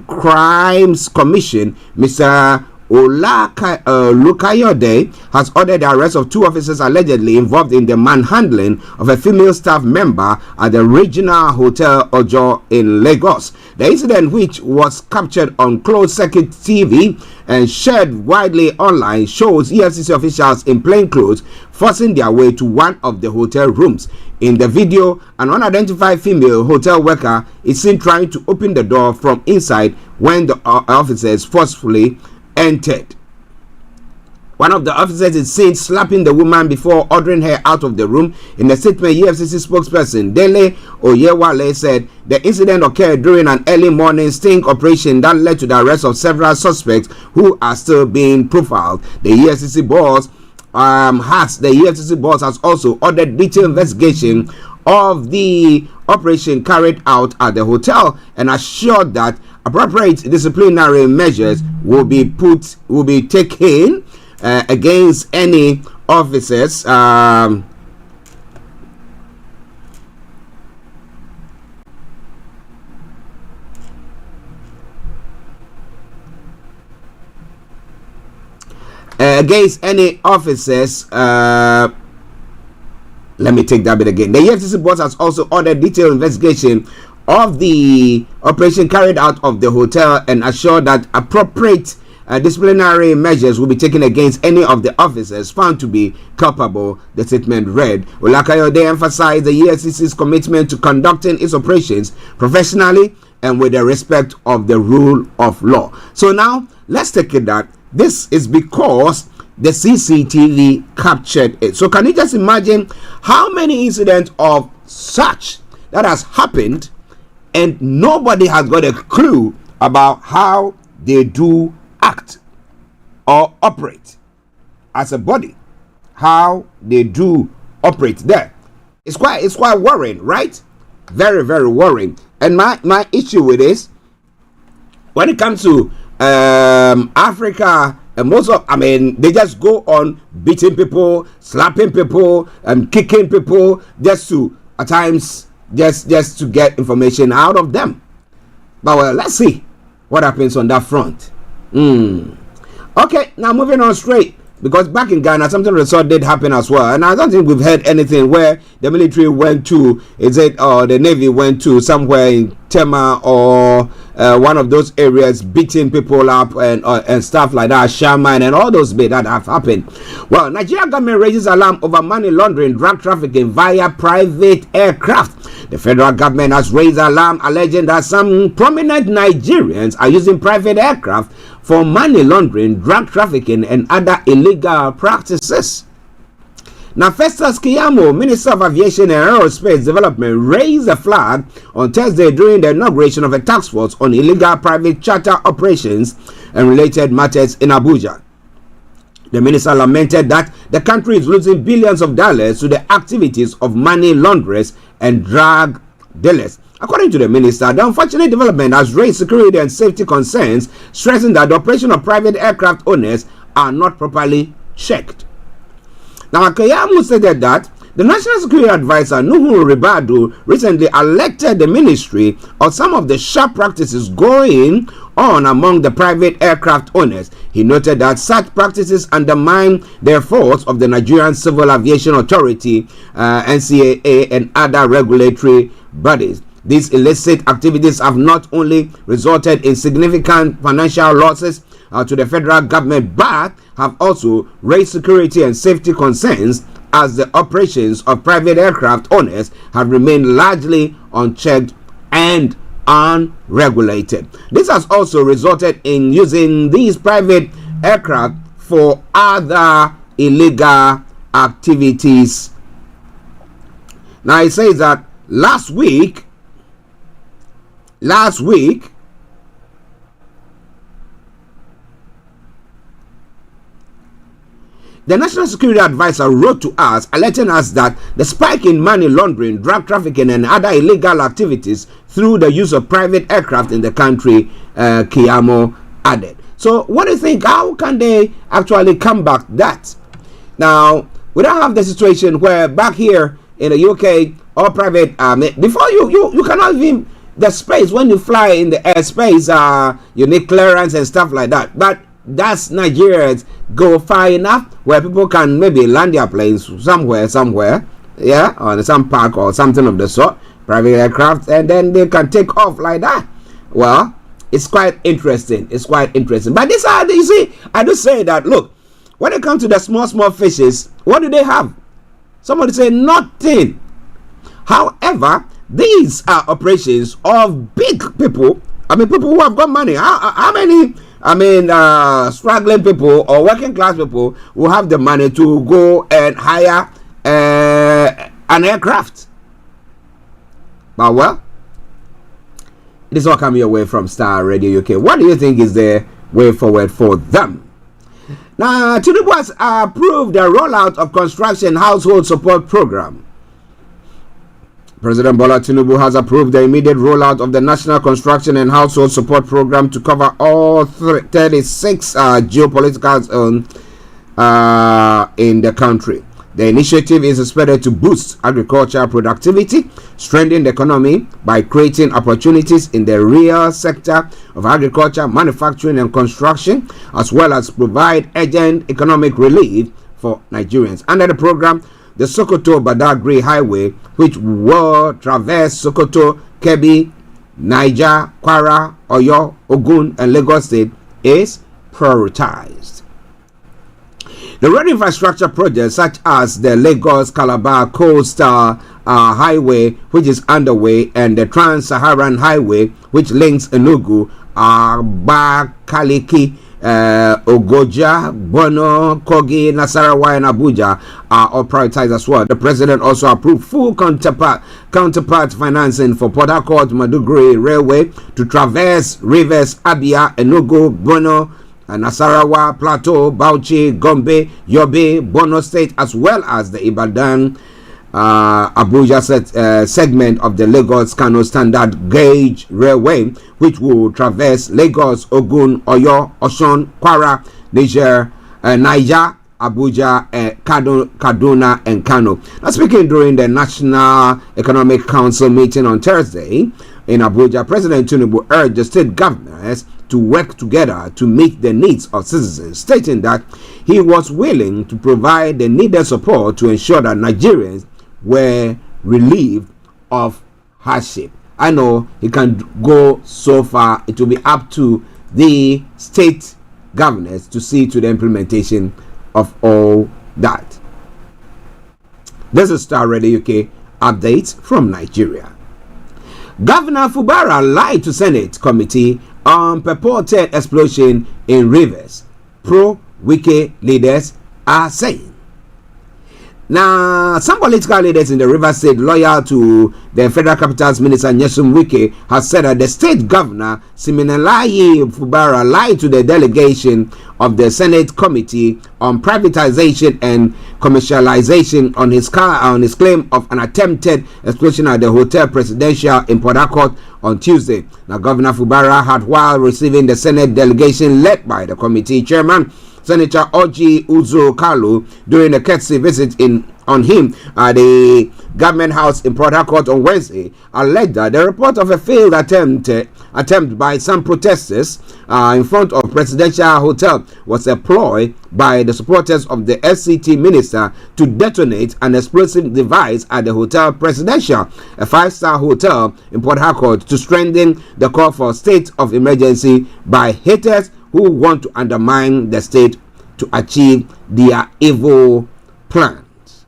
Speaker 2: Crimes Commission, Mr. Olukayode, has ordered the arrest of 2 officers allegedly involved in the manhandling of a female staff member at the regional hotel Ojo in Lagos. The incident, which was captured on closed-circuit TV and shared widely online, shows EFCC officials in plain clothes forcing their way to one of the hotel rooms. In the video, an unidentified female hotel worker is seen trying to open the door from inside when the officers forcefully entered. One of the officers is seen slapping the woman before ordering her out of the room. In a statement, EFCC spokesperson Dele Oyewale said the incident occurred during an early morning sting operation that led to the arrest of several suspects who are still being profiled. The EFCC boss has also ordered detailed investigation of the operation carried out at the hotel and assured that appropriate disciplinary measures will be taken against any officers let me take that bit again. The EFCC boss has also ordered detailed investigation of the operation carried out of the hotel and assured that appropriate disciplinary measures will be taken against any of the officers found to be culpable, the statement read. Olakayode emphasized the EFCC's commitment to conducting its operations professionally and with the respect of the rule of law. So now, let's take it that this is because the CCTV captured it. So can you just imagine how many incidents of such that has happened and nobody has got a clue about how they do act or operate as a body, how they do operate there. It's quite worrying, right? Very, very worrying. And my issue with this, when it comes to Africa, and they just go on beating people, slapping people, and kicking people just to, at times, just to get information out of them. But well, let's see what happens on that front. Okay, now moving on straight, because back in Ghana, something of the sort did happen as well, and I don't think we've heard anything where the military went to, or the Navy went to somewhere in Tema or one of those areas, beating people up and stuff like that, shaman and all those bits that have happened. Well, Nigeria government raises alarm over money laundering, drug trafficking via private aircraft. The federal government has raised alarm, alleging that some prominent Nigerians are using private aircraft for money laundering, drug trafficking, and other illegal practices. Now, Festus Keyamo, Minister of Aviation and Aerospace Development, raised a flag on Thursday during the inauguration of a task force on illegal private charter operations and related matters in Abuja. The minister lamented that the country is losing billions of dollars to the activities of money launderers and drug dealers. According to the minister, the unfortunate development has raised security and safety concerns, stressing that the operation of private aircraft owners are not properly checked. Now, Akayamu stated that the National Security Advisor, Nuhu Ribadu, recently alerted the ministry of some of the sharp practices going on among the private aircraft owners. He noted that such practices undermine the efforts of the Nigerian Civil Aviation Authority, NCAA, and other regulatory bodies. These illicit activities have not only resulted in significant financial losses to the federal government, but have also raised security and safety concerns, as the operations of private aircraft owners have remained largely unchecked and unregulated. This has also resulted in using these private aircraft for other illegal activities. Now it says that last week the National Security Advisor wrote to us, alerting us that the spike in money laundering, drug trafficking, and other illegal activities through the use of private aircraft in the country, Keyamo added. So, what do you think? How can they actually combat that? Now, we don't have the situation where back here in the UK, all private, before you cannot even, the space, when you fly in the airspace, you need clearance and stuff like that. But that's Nigerians go far enough where people can maybe land their planes somewhere, yeah, on some park or something of the sort, private aircraft, and then they can take off like that. Well, it's quite interesting. But these are, you see, I do say that, look, when it comes to the small fishes, what do they have? Somebody say nothing. However, these are operations of big people. I mean, people who have got money. How many? I mean, struggling people or working class people who have the money to go and hire an aircraft. But well, this all coming away from Starr Radio UK. What do you think is the way forward for them? Now, Tinubu has approved the rollout of construction household support program. President Bola Tinubu has approved the immediate rollout of the National Construction and Household Support Program to cover all 36 geopolitical zones in the country. The initiative is expected to boost agricultural productivity, strengthen the economy by creating opportunities in the real sector of agriculture, manufacturing, and construction, as well as provide urgent economic relief for Nigerians. Under the program, the Sokoto-Badagry Highway, which will traverse Sokoto, Kebbi, Niger, Kwara, Oyo, Ogun, and Lagos State, is prioritized. The road infrastructure projects such as the Lagos-Calabar Coastal Highway, which is underway, and the Trans-Saharan Highway, which links Enugu, Abakaliki, Ogoja, Bono, Kogi, Nasarawa, and Abuja are all prioritized as well. The president also approved full counterpart financing for Port Harcourt Maduguri Railway to traverse rivers Abia, Enugu, Bono, Nasarawa, Plateau, Bauchi, Gombe, Yobe, Bono State, as well as the Ibadan Abuja segment of the Lagos-Kano Standard Gauge Railway, which will traverse Lagos, Ogun, Oyo, Osun, Kwara, Niger, Abuja, Kaduna, and Kano. Now, speaking during the National Economic Council meeting on Thursday in Abuja, President Tinubu urged the state governors to work together to meet the needs of citizens, stating that he was willing to provide the needed support to ensure that Nigerians were relieved of hardship. I know he can go so far. It will be up to the state governors to see to the implementation of all that. This is Starr Radio UK updates from Nigeria. Governor Fubara lied to Senate committee on purported explosion in rivers. Pro-Wike leaders are saying. Now, some political leaders in the Rivers State loyal to the Federal Capital's Minister Nyesom Wike has said that the state governor Siminalayi Fubara lied to the delegation of the Senate Committee on Privatization and Commercialization on his claim of an attempted explosion at the Hotel Presidential in Port Harcourt on Tuesday. Now, Governor Fubara had, while receiving the Senate delegation led by the committee chairman Senator Archie Uzo Kalu during a courtesy visit on him at the government house in Port Harcourt on Wednesday, alleged that the report of a failed attempt by some protesters in front of Presidential Hotel was a ploy by the supporters of the SCT minister to detonate an explosive device at the Hotel Presidential, a 5-star hotel in Port Harcourt, to strengthen the call for a state of emergency by haters who want to undermine the state to achieve their evil plans.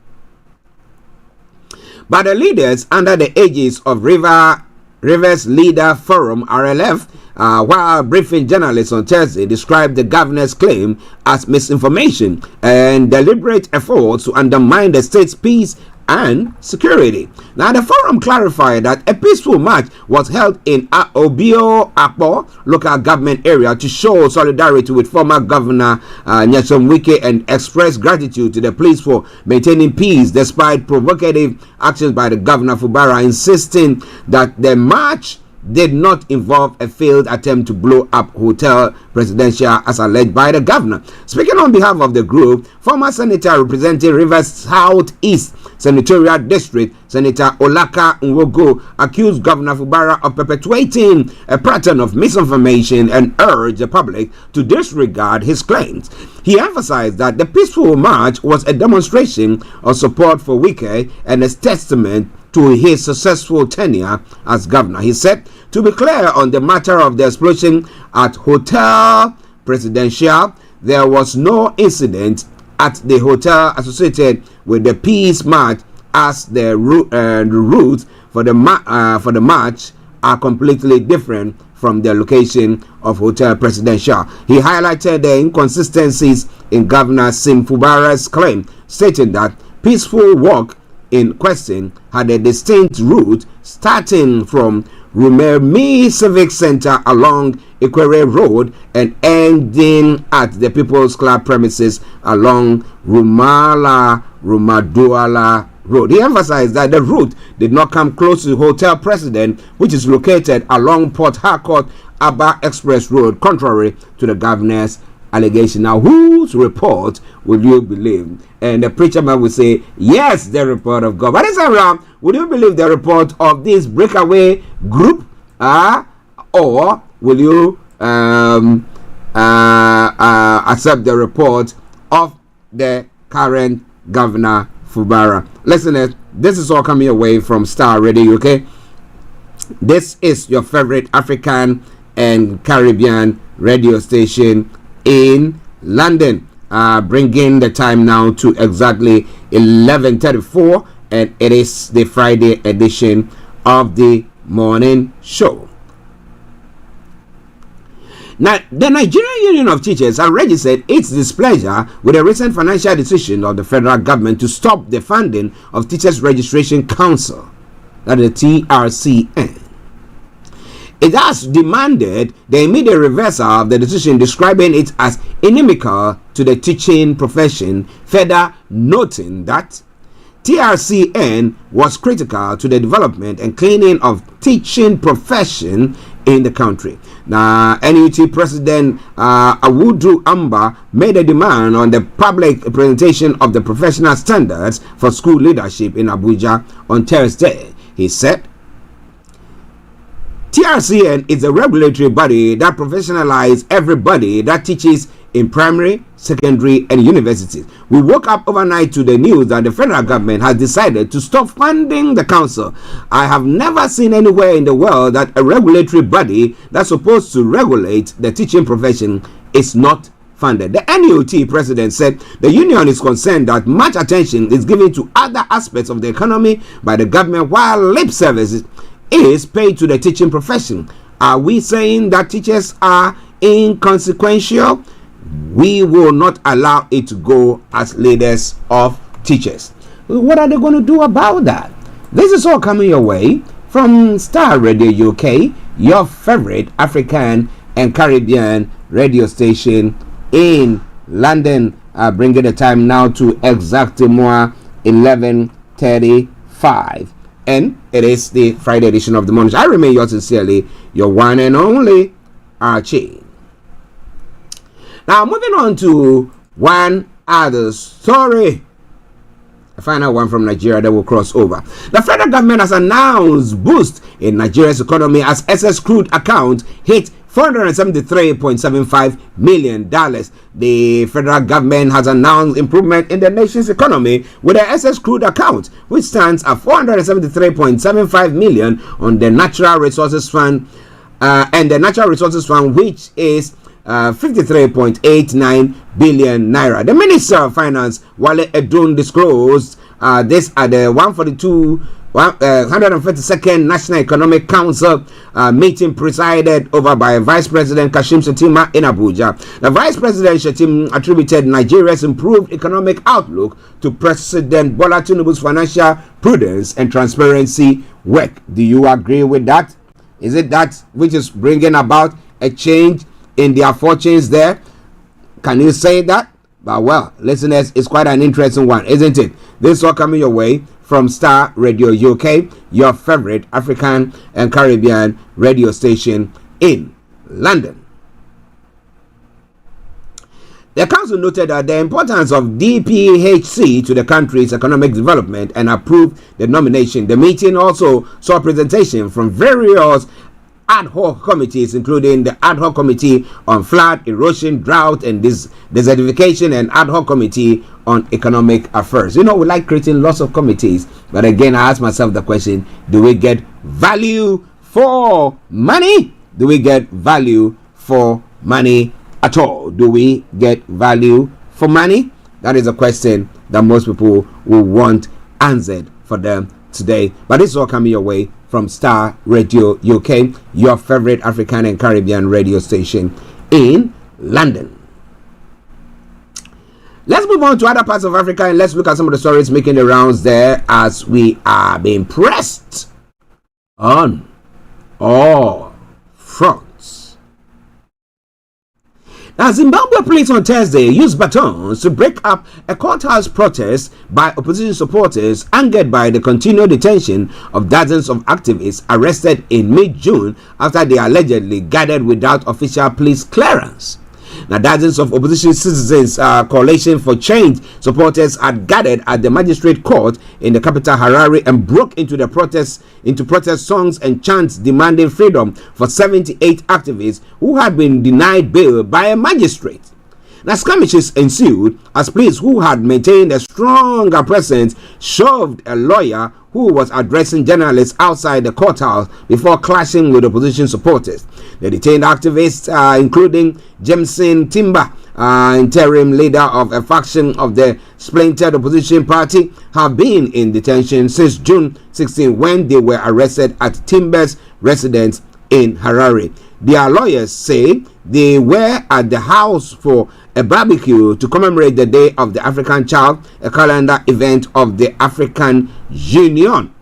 Speaker 2: But the leaders under the aegis of River Rivers Leader Forum RLF, while briefing journalists on Thursday, described the governor's claim as misinformation and deliberate efforts to undermine the state's peace and security. Now, the forum clarified that a peaceful march was held in Obio Apo local government area to show solidarity with former Governor Nyesom Wike and express gratitude to the police for maintaining peace despite provocative actions by the Governor Fubara, insisting that the march did not involve a failed attempt to blow up Hotel Presidential as alleged by the governor. Speaking on behalf of the group, former senator representing Rivers Southeast Senatorial District, Senator Olaka Nwogo, accused Governor Fubara of perpetuating a pattern of misinformation and urged the public to disregard his claims. He emphasized that the peaceful march was a demonstration of support for Wike and a testament to his successful tenure as governor. He said, to be clear on the matter of the explosion at Hotel Presidential, there was no incident at the hotel associated with the peace march, as the routes for the march are completely different from the location of Hotel Presidential. He highlighted the inconsistencies in Governor Sim Fubara's claim, stating that peaceful walk in question had a distinct route starting from Rumemi Civic Center along Ikwere Road and ending at the People's Club premises along Rumaduala Road. He emphasized that the route did not come close to Hotel President, which is located along Port Harcourt Aba Express Road, contrary to the governor's allegation. Now, whose report will you believe? And the preacher man will say, yes, the report of God. But this time around, would you believe the report of this breakaway group? Or will you accept the report of the current Governor Fubara? Listeners, this is all coming away from Starr Radio, okay? This is your favorite African and Caribbean radio station in London, bringing the time now to exactly 11:34, and it is the Friday edition of the morning show. Now, the Nigerian Union of Teachers has registered its displeasure with a recent financial decision of the federal government to stop the funding of Teachers Registration Council, that is the TRCN. It has demanded the immediate reversal of the decision, describing it as inimical to the teaching profession, further noting that TRCN was critical to the development and cleaning of teaching profession in the country. Now, NUT President Awudu Amba made a demand on the public presentation of the professional standards for school leadership in Abuja on Thursday. He said, TRCN is a regulatory body that professionalizes everybody that teaches in primary, secondary, and universities. We woke up overnight to the news that the federal government has decided to stop funding the council. I have never seen anywhere in the world that a regulatory body that's supposed to regulate the teaching profession is not funded. The NUT president said the union is concerned that much attention is given to other aspects of the economy by the government, while lip service is paid to the teaching profession. Are we saying that teachers are inconsequential? We will not allow it to go as leaders of teachers. What are they going to do about that? This is all coming your way from Starr Radio UK, your favorite African and Caribbean radio station in London, bringing the time now to exactly 11:35. And it is the Friday edition of the morning. I remain yours sincerely, your one and only Archie. Now, moving on to one other story. A final one from Nigeria that will cross over. The federal government has announced boost in Nigeria's economy as SS crude account hit $473.75 million. The federal government has announced improvement in the nation's economy with the SS crude account, which stands at $473.75 million on the Natural Resources Fund, and the Natural Resources Fund, which is 53.89 billion naira. The Minister of Finance, Wale Edun, disclosed this at the 142nd National Economic Council meeting presided over by Vice President Kashim Shettima in Abuja. The Vice President Shettima attributed Nigeria's improved economic outlook to President Bola Tinubu's financial prudence and transparency work. Do you agree with that? Is it that which is bringing about a change in their fortunes there? Can you say that? But well, listeners, it's quite an interesting one, isn't it? This is all coming your way from Starr Radio UK, your favorite African and Caribbean radio station in London. The council noted that the importance of DPHC to the country's economic development and approved the nomination. The meeting also saw presentation from various ad hoc committees, including the ad hoc committee on flood, erosion, drought, and desertification, and ad hoc committee on economic affairs. You know, we like creating lots of committees, but again, I ask myself the question: do we get value for money? Do we get value for money at all? Do we get value for money? That is a question that most people will want answered for them today. But this is all coming your way from Starr Radio UK, your favorite African and Caribbean radio station in London. Let's move on to other parts of Africa and let's look at some of the stories making the rounds there as we are being pressed on all fronts. Now, Zimbabwe police on Thursday used batons to break up a courthouse protest by opposition supporters angered by the continued detention of dozens of activists arrested in mid-June after they allegedly gathered without official police clearance. Now, dozens of opposition citizens, Coalition for Change supporters had gathered at the magistrate court in the capital Harare and broke into protest songs and chants demanding freedom for 78 activists who had been denied bail by a magistrate. Now, skirmishes ensued as police who had maintained a stronger presence shoved a lawyer who was addressing journalists outside the courthouse before clashing with opposition supporters. The detained activists, including Jameson Timber, interim leader of a faction of the splintered opposition party, have been in detention since June 16 when they were arrested at Timber's residence in Harare. Their lawyers say they were at the house for a barbecue to commemorate the Day of the African Child, a calendar event of the African Union.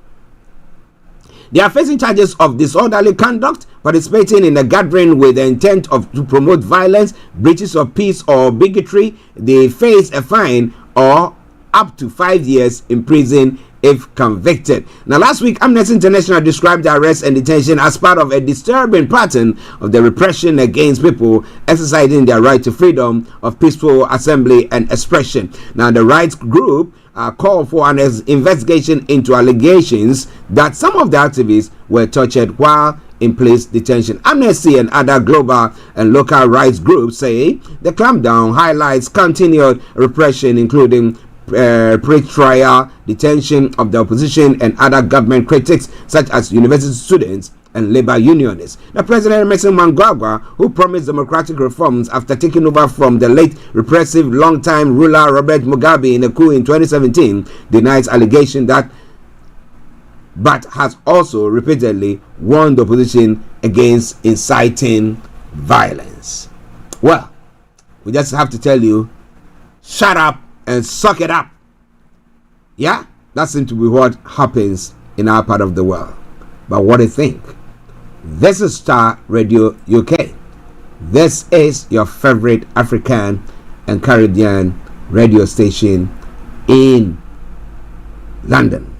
Speaker 2: They are facing charges of disorderly conduct, participating in a gathering with the intent to promote violence, breaches of peace, or bigotry. They face a fine or up to 5 years in prison if convicted. Now, last week, Amnesty International described the arrest and detention as part of a disturbing pattern of the repression against people exercising their right to freedom of peaceful assembly and expression. Now, the rights group called for an investigation into allegations that some of the activists were tortured while in police detention. Amnesty and other global and local rights groups say the clampdown highlights continued repression, including pre-trial detention of the opposition and other government critics such as university students and labor unionists. Now, President Emerson Mnangagwa, who promised democratic reforms after taking over from the late repressive longtime ruler Robert Mugabe in a coup in 2017, denies allegation that but has also repeatedly warned the opposition against inciting violence. Well, we just have to tell you, shut up and suck it up. Yeah, that seems to be what happens in our part of the world. But what do you think? This is Starr Radio UK. This is your favorite African and Caribbean radio station in London.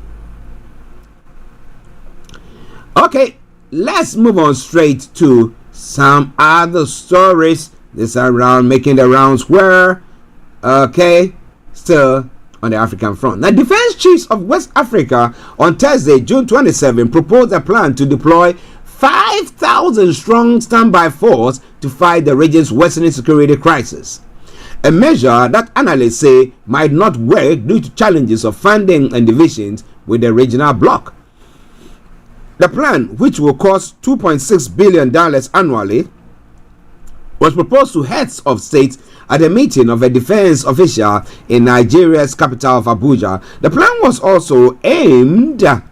Speaker 2: Okay, let's move on straight to some other stories. This are around making the rounds where, still on the African front. Now, defense chiefs of West Africa on Thursday, June 27, proposed a plan to deploy 5,000 strong standby force to fight the region's worsening security crisis. A measure that analysts say might not work due to challenges of funding and divisions with the regional bloc. The plan, which will cost $2.6 billion annually, was proposed to heads of state at a meeting of a defense official in Nigeria's capital of Abuja. The plan was also aimed at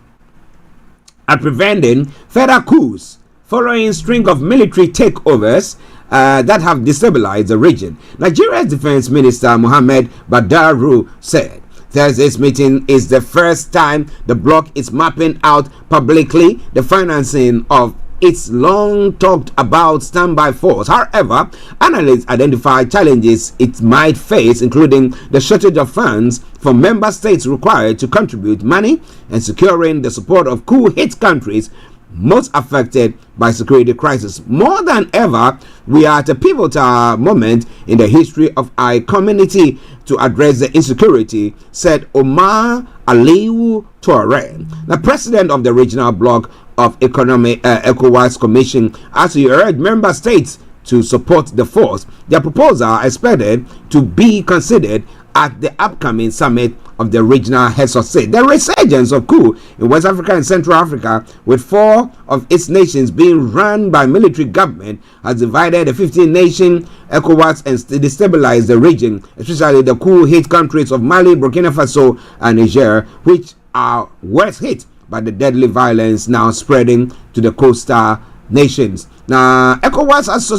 Speaker 2: preventing further coups following a string of military takeovers that have destabilized the region. Nigeria's defense minister Mohammed Badaru said Thursday's meeting is the first time the bloc is mapping out publicly the financing of its long talked about standby force. However, analysts identify challenges it might face, including the shortage of funds for member states required to contribute money and securing the support of coup-hit countries most affected by security crisis. More than ever, we are at a pivotal moment in the history of our community to address the insecurity, said Omar Aliu Touare, the president of the regional bloc of economic ECOWAS Commission, as he urged member states to support the force. Their proposals are expected to be considered at the upcoming summit of the regional heads of state. The resurgence of coup in West Africa and Central Africa, with 4 of its nations being run by military government, has divided the 15-nation ECOWAS and destabilized the region, especially the coup-hit countries of Mali, Burkina Faso, and Niger, which are worst hit by the deadly violence now spreading to the coastal nations. Now, ECOWAS has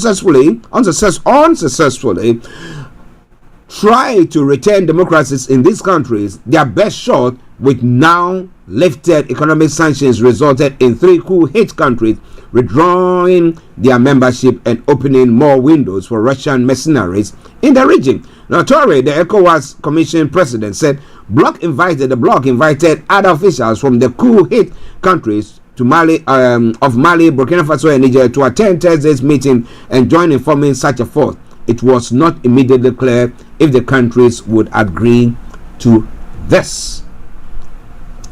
Speaker 2: unsuccessfully tried to retain democracies in these countries. Their best shot, with now lifted economic sanctions, resulted in 3 coup-hit countries withdrawing their membership and opening more windows for Russian mercenaries in the region. Now, Touare, the ECOWAS Commission president, said the bloc invited other officials from the coup-hit countries to Mali, Burkina Faso, and Niger to attend Thursday's meeting and join in forming such a force. It was not immediately clear if the countries would agree to this.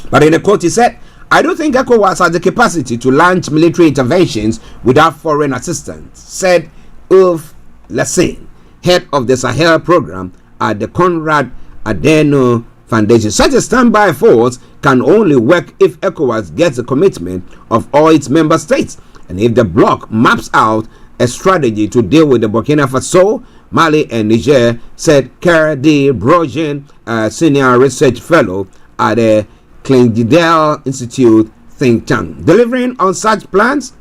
Speaker 2: But in a quote, he said, "I don't think ECOWAS has the capacity to launch military interventions without foreign assistance," said Ulf Lassine, head of the Sahel program at the Konrad Adenauer Foundation. Such a standby force can only work if ECOWAS gets the commitment of all its member states, and if the bloc maps out a strategy to deal with the Burkina Faso, Mali, and Niger, said Kerr D. Brogen, senior research fellow at the Klingdale Institute think tank. Delivering on such plans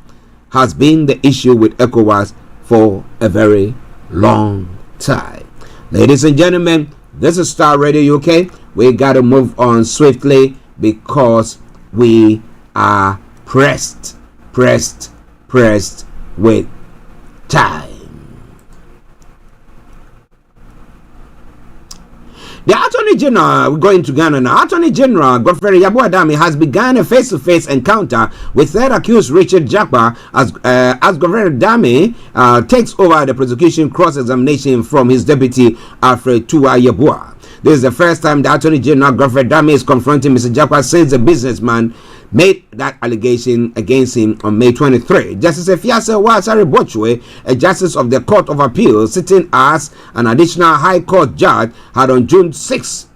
Speaker 2: has been the issue with ECOWAS for a very long time. Ladies and gentlemen, this is Starr Radio UK. We got to move on swiftly because we are pressed with time. The Attorney General, we're going to Ghana now. Attorney General Godfrey Yabuadami has begun a face-to-face encounter with third accused Richard Jakpa as Godfrey Dami takes over the prosecution cross-examination from his deputy Alfred Tua Yabua. This is the first time the Attorney General Godfrey Dami is confronting Mr. Jakpa since the businessman made that allegation against him on May 23. Justice Efiase Wasari Bochwe, a justice of the Court of Appeal sitting as an additional High Court judge, had on June 6,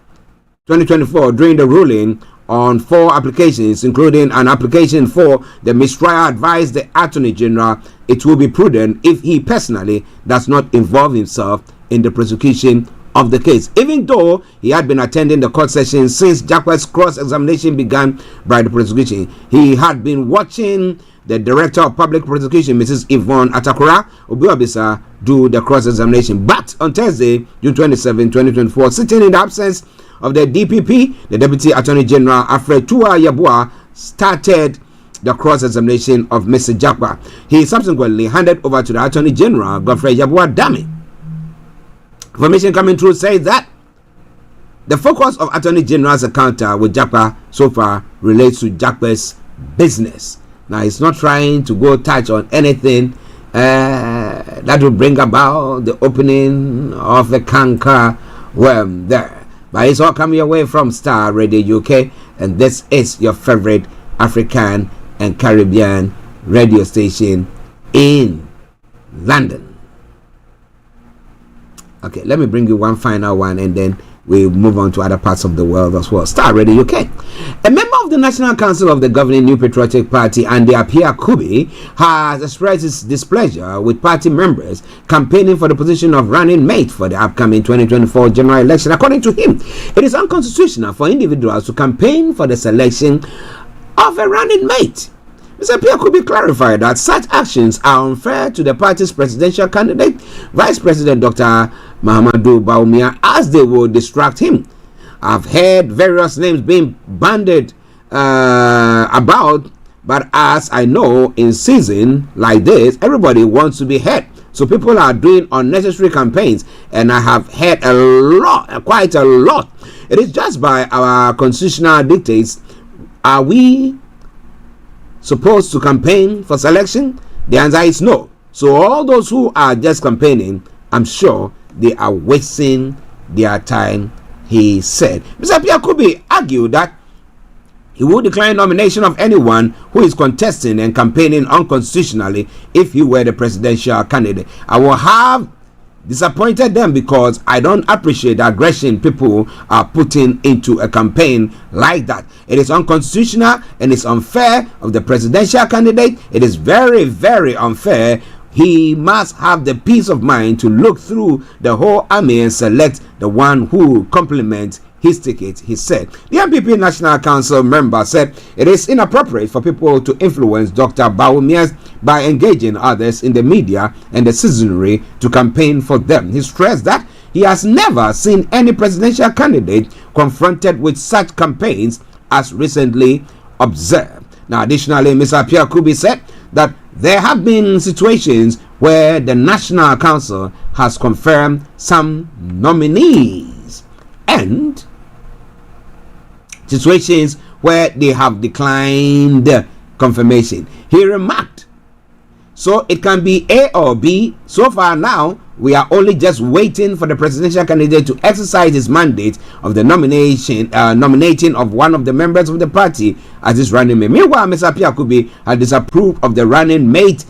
Speaker 2: 2024, during the ruling on 4 applications, including an application for the mistrial, advised the Attorney General it will be prudent if he personally does not involve himself in the prosecution of the case, even though he had been attending the court session since Jakpa's cross-examination began by the prosecution. He had been watching the Director of Public Prosecution, Mrs. Yvonne Atakura Obiobisa, do the cross-examination. But on Thursday, June 27, 2024, sitting in the absence of the DPP, the Deputy Attorney General Alfred Tua Yabua started the cross-examination of Mr. Jakpa. He subsequently handed over to the Attorney General Godfrey Yabua Dami. Information coming through says that the focus of Attorney General's encounter with Jakpa so far relates to Jakpa's business. Now, he's not trying to go touch on anything that will bring about the opening of a canker worm there. But it's all coming away from Starr Radio UK, and this is your favorite African and Caribbean radio station in London. Okay, let me bring you one final one, and then we move on to other parts of the world as well. Star Radio UK. A member of the National Council of the governing New Patriotic Party, Andy Apia Kubi, has expressed his displeasure with party members campaigning for the position of running mate for the upcoming 2024 general election. According to him, it is unconstitutional for individuals to campaign for the selection of a running mate. Mr. Apia Kubi clarified that such actions are unfair to the party's presidential candidate, Vice President Dr. Mahamudu Bawumia, as they will distract him. I've heard various names being bandied about, but as I know, in season like this, everybody wants to be heard. So people are doing unnecessary campaigns, and I have heard a lot, quite a lot. It is just by our constitutional dictates. Are we supposed to campaign for selection? The answer is no. So all those who are just campaigning, I'm sure they are wasting their time, he said. Mr. Apia Kubi argued that he would decline nomination of anyone who is contesting and campaigning unconstitutionally if he were the presidential candidate. I will have disappointed them because I don't appreciate the aggression people are putting into a campaign like that. It is unconstitutional and it's unfair of the presidential candidate. It is very, very unfair. He must have the peace of mind to look through the whole army and select the one who complements his ticket, he said. The MPP National Council member said it is inappropriate for people to influence Dr. Bawumia by engaging others in the media and the citizenry to campaign for them. He stressed that he has never seen any presidential candidate confronted with such campaigns as recently observed. Now, additionally, Mr. Apia Kubi said that there have been situations where the National Council has confirmed some nominees and situations where they have declined confirmation. He remarked, so it can be A or B. So far now, we are only just waiting for the presidential candidate to exercise his mandate of the nominating of one of the members of the party as his running mate. Meanwhile, Mr. Apia Kubi had disapproved of the running mate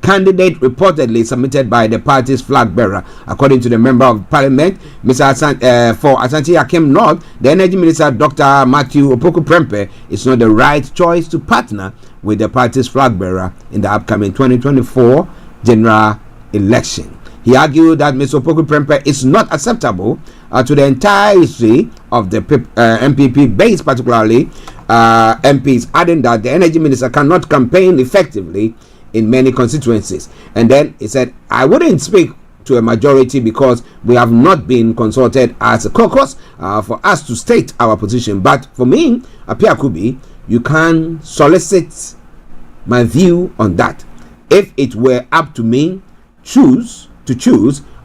Speaker 2: candidate reportedly submitted by the party's flag bearer. According to the member of parliament, for Asante Akim North, the energy minister Dr. Matthew Opoku Prempeh is not the right choice to partner with the party's flag bearer in the upcoming 2024 general election. He argued that Mr. Opoku Prempeh is not acceptable to the entirety of the MPP base, particularly MPs, adding that the energy minister cannot campaign effectively in many constituencies. And then he said, I wouldn't speak to a majority because we have not been consulted as a caucus for us to state our position. But for me, Apia Kubi, you can solicit my view on that. If it were up to me choose,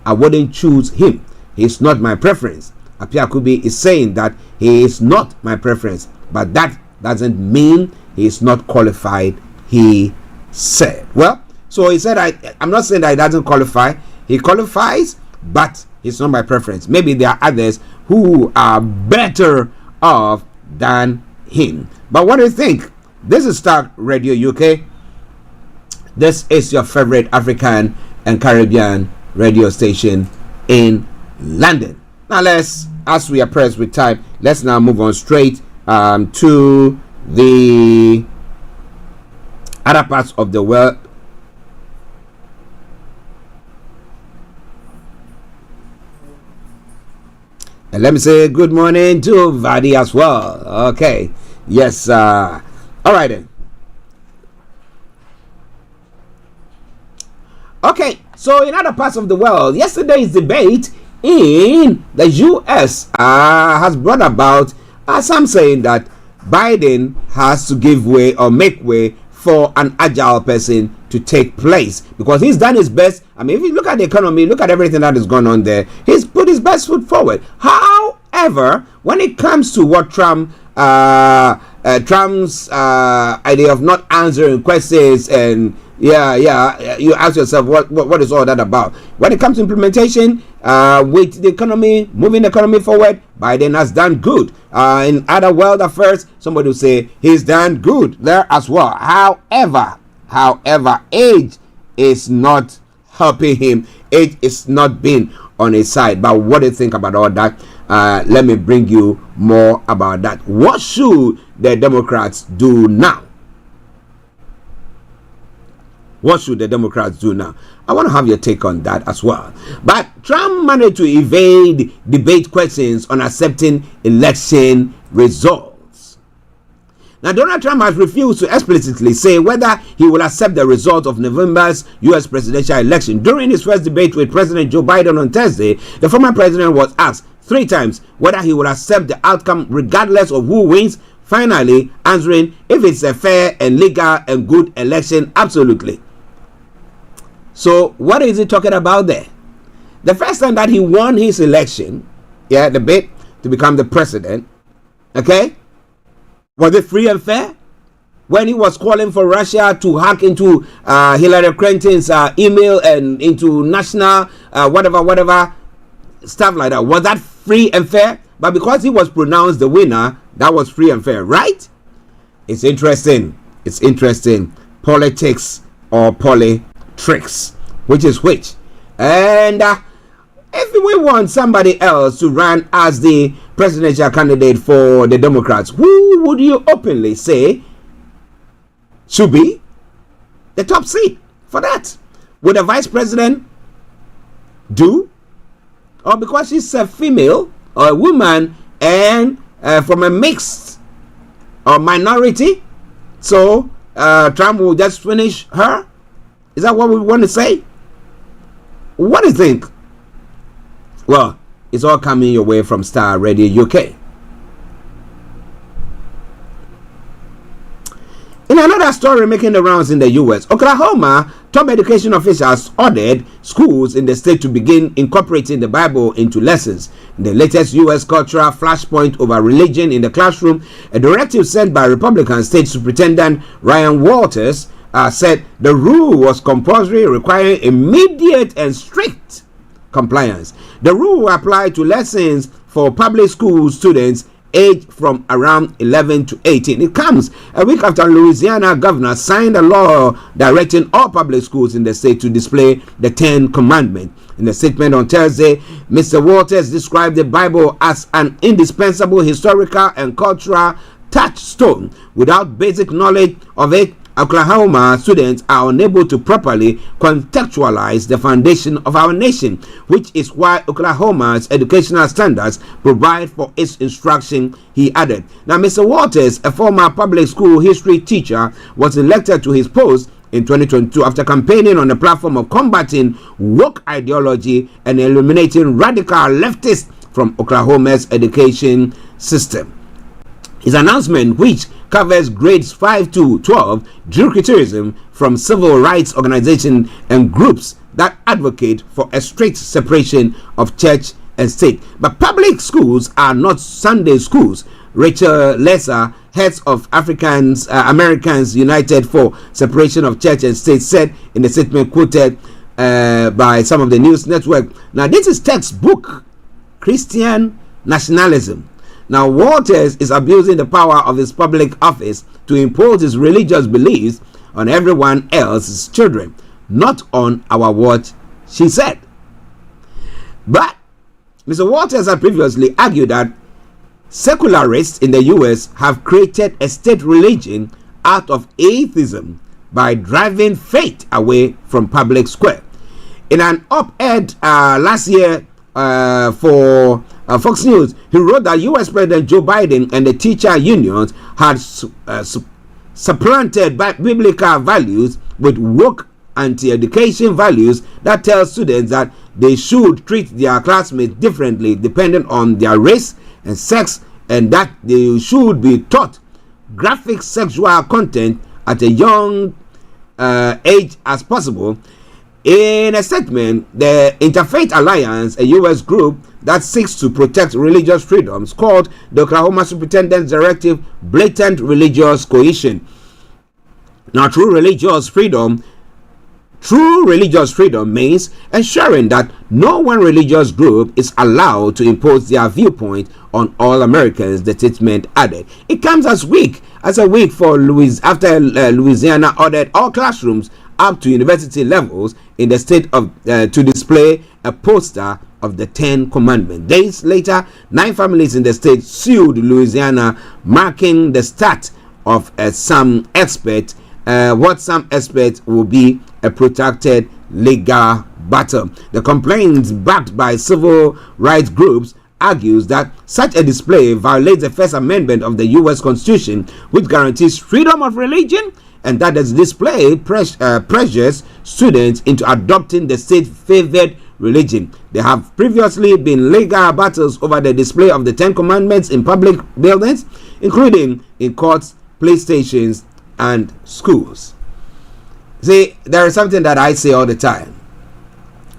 Speaker 2: I wouldn't choose him. He's not my preference. Apia Kubi is saying that he is not my preference, but that doesn't mean he is not qualified, he said. Well, so he said, I'm not saying that he doesn't qualify. He qualifies, but it's not my preference. Maybe there are others who are better off than him. But what do you think? This is Starr Radio UK. This is your favorite African and Caribbean radio station in London. Now as we are pressed with time, let's now move on straight to the other parts of the world. And let me say good morning to Vadi as well. Okay. Yes. All right then. Okay. So in other parts of the world, yesterday's debate in the U.S. has brought about some saying that Biden has to give way or make way for an agile person to take place, because he's done his best. I mean, if you look at the economy, look at everything that is going on there, he's put his best foot forward. However, when it comes to what Trump's idea of not answering questions and you ask yourself what is all that about. When it comes to implementation with the economy, moving the economy forward, Biden has done good. In other world affairs, somebody will say he's done good there as well. However, age is not helping him. Age is not being on his side. But what do you think about all that? Let me bring you more about that. What should the Democrats do now? What should the Democrats do now? I want to have your take on that as well. But Trump managed to evade debate questions on accepting election results. Now, Donald Trump has refused to explicitly say whether he will accept the result of November's U.S. presidential election. During his first debate with President Joe Biden on Thursday, the former president was asked 3 times whether he will accept the outcome regardless of who wins, finally answering if it's a fair and legal and good election, absolutely. So what is he talking about there? The first time that he won his election, the bid to become the president, okay, was it free and fair? When he was calling for Russia to hack into Hillary Clinton's email and into national whatever stuff like that, was that free and fair? But because he was pronounced the winner, that was free and fair, right? It's interesting. It's interesting. Politics or tricks, which is which. And if we want somebody else to run as the presidential candidate for the Democrats, who would you openly say should be the top seat for that? Would a vice president do? Or because she's a female or a woman and from a mixed or minority, so Trump will just finish her? Is that what we want to say? What do you think? Well, it's all coming your way from Starr Radio UK. In another story making the rounds in the US, Oklahoma top education officials ordered schools in the state to begin incorporating the Bible into lessons. In the latest US cultural flashpoint over religion in the classroom, a directive sent by Republican State Superintendent Ryan Walters said the rule was compulsory, requiring immediate and strict compliance. The rule will apply to lessons for public school students aged from around 11 to 18. It comes a week after Louisiana governor signed a law directing all public schools in the state to display the 10 Commandments. In a statement on Thursday, Mr. Walters described the Bible as an indispensable historical and cultural touchstone. Without basic knowledge of it, Oklahoma students are unable to properly contextualize the foundation of our nation, which is why Oklahoma's educational standards provide for its instruction, he added. Now, Mr. Walters, a former public school history teacher, was elected to his post in 2022 after campaigning on the platform of combating woke ideology and eliminating radical leftists from Oklahoma's education system. His announcement, which covers grades 5 to 12, drew criticism from civil rights organizations and groups that advocate for a strict separation of church and state. But public schools are not Sunday schools. Rachel Lesser, heads of Americans United for Separation of Church and State, said in a statement quoted by some of the news network. Now, this is textbook Christian nationalism. Now, Walters is abusing the power of his public office to impose his religious beliefs on everyone else's children, not on our watch, she said. But Mr. Walters had previously argued that secularists in the US have created a state religion out of atheism by driving faith away from public square. In an op-ed last year for Fox News, he wrote that U.S. President Joe Biden and the teacher unions had supplanted biblical values with woke anti-education values that tell students that they should treat their classmates differently depending on their race and sex, and that they should be taught graphic sexual content at a young age as possible. In a statement, the Interfaith Alliance, a U.S. group that seeks to protect religious freedoms, called the Oklahoma Superintendent's Directive blatant religious coercion. Now, true religious freedom means ensuring that no one religious group is allowed to impose their viewpoint on all Americans, the statement added. It comes as a week for after Louisiana ordered all classrooms up to university levels in the state of to display a poster of the 10 Commandments. Days later, 9 families in the state sued Louisiana, marking the start of some experts will be a protracted legal battle. The complaints, backed by civil rights groups, argues that such a display violates the First Amendment of the U.S. Constitution, which guarantees freedom of religion, and that the display pressures students into adopting the state-favored religion. There have previously been legal battles over the display of the 10 Commandments in public buildings, including in courts, police stations, and schools. See, there is something that I say all the time.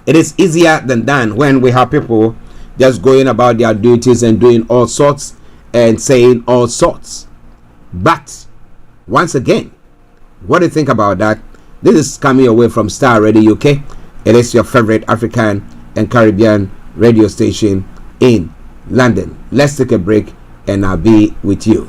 Speaker 2: It is easier than done when we have people just going about their duties and doing all sorts and saying all sorts. But once again, what do you think about that? This is coming away from Starr Radio UK. It is your favorite African and Caribbean radio station in London. Let's take a break and I'll be with you.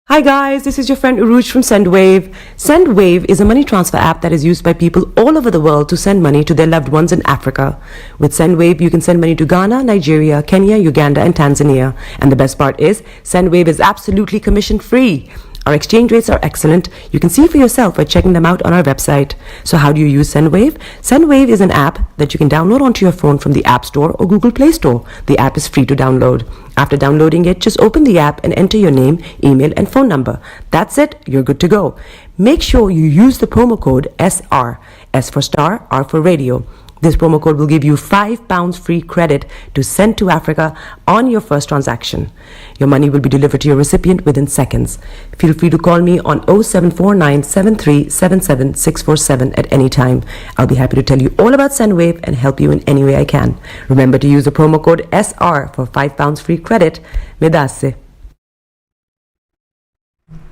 Speaker 1: Hi guys, this is your friend Uruj from SendWave. SendWave is a money transfer app that is used by people all over the world to send money to their loved ones in Africa. With SendWave, you can send money to Ghana, Nigeria, Kenya, Uganda, and Tanzania. And the best part is, SendWave is absolutely commission free. Our exchange rates are excellent. You can see for yourself by checking them out on our website. So how do you use SendWave? SendWave is an app that you can download onto your phone from the App Store or Google Play Store. The app is free to download. After downloading it, just open the app and enter your name, email, and phone number. That's it. You're good to go. Make sure you use the promo code SR. S for Star, R for Radio. This promo code will give you £5 free credit to send to Africa on your first transaction. Your money will be delivered to your recipient within seconds. Feel free to call me on 0749 7377 647 at any time. I'll be happy to tell you all about SendWave and help you in any way I can. Remember to use the promo code SR for £5 free credit. Medasse.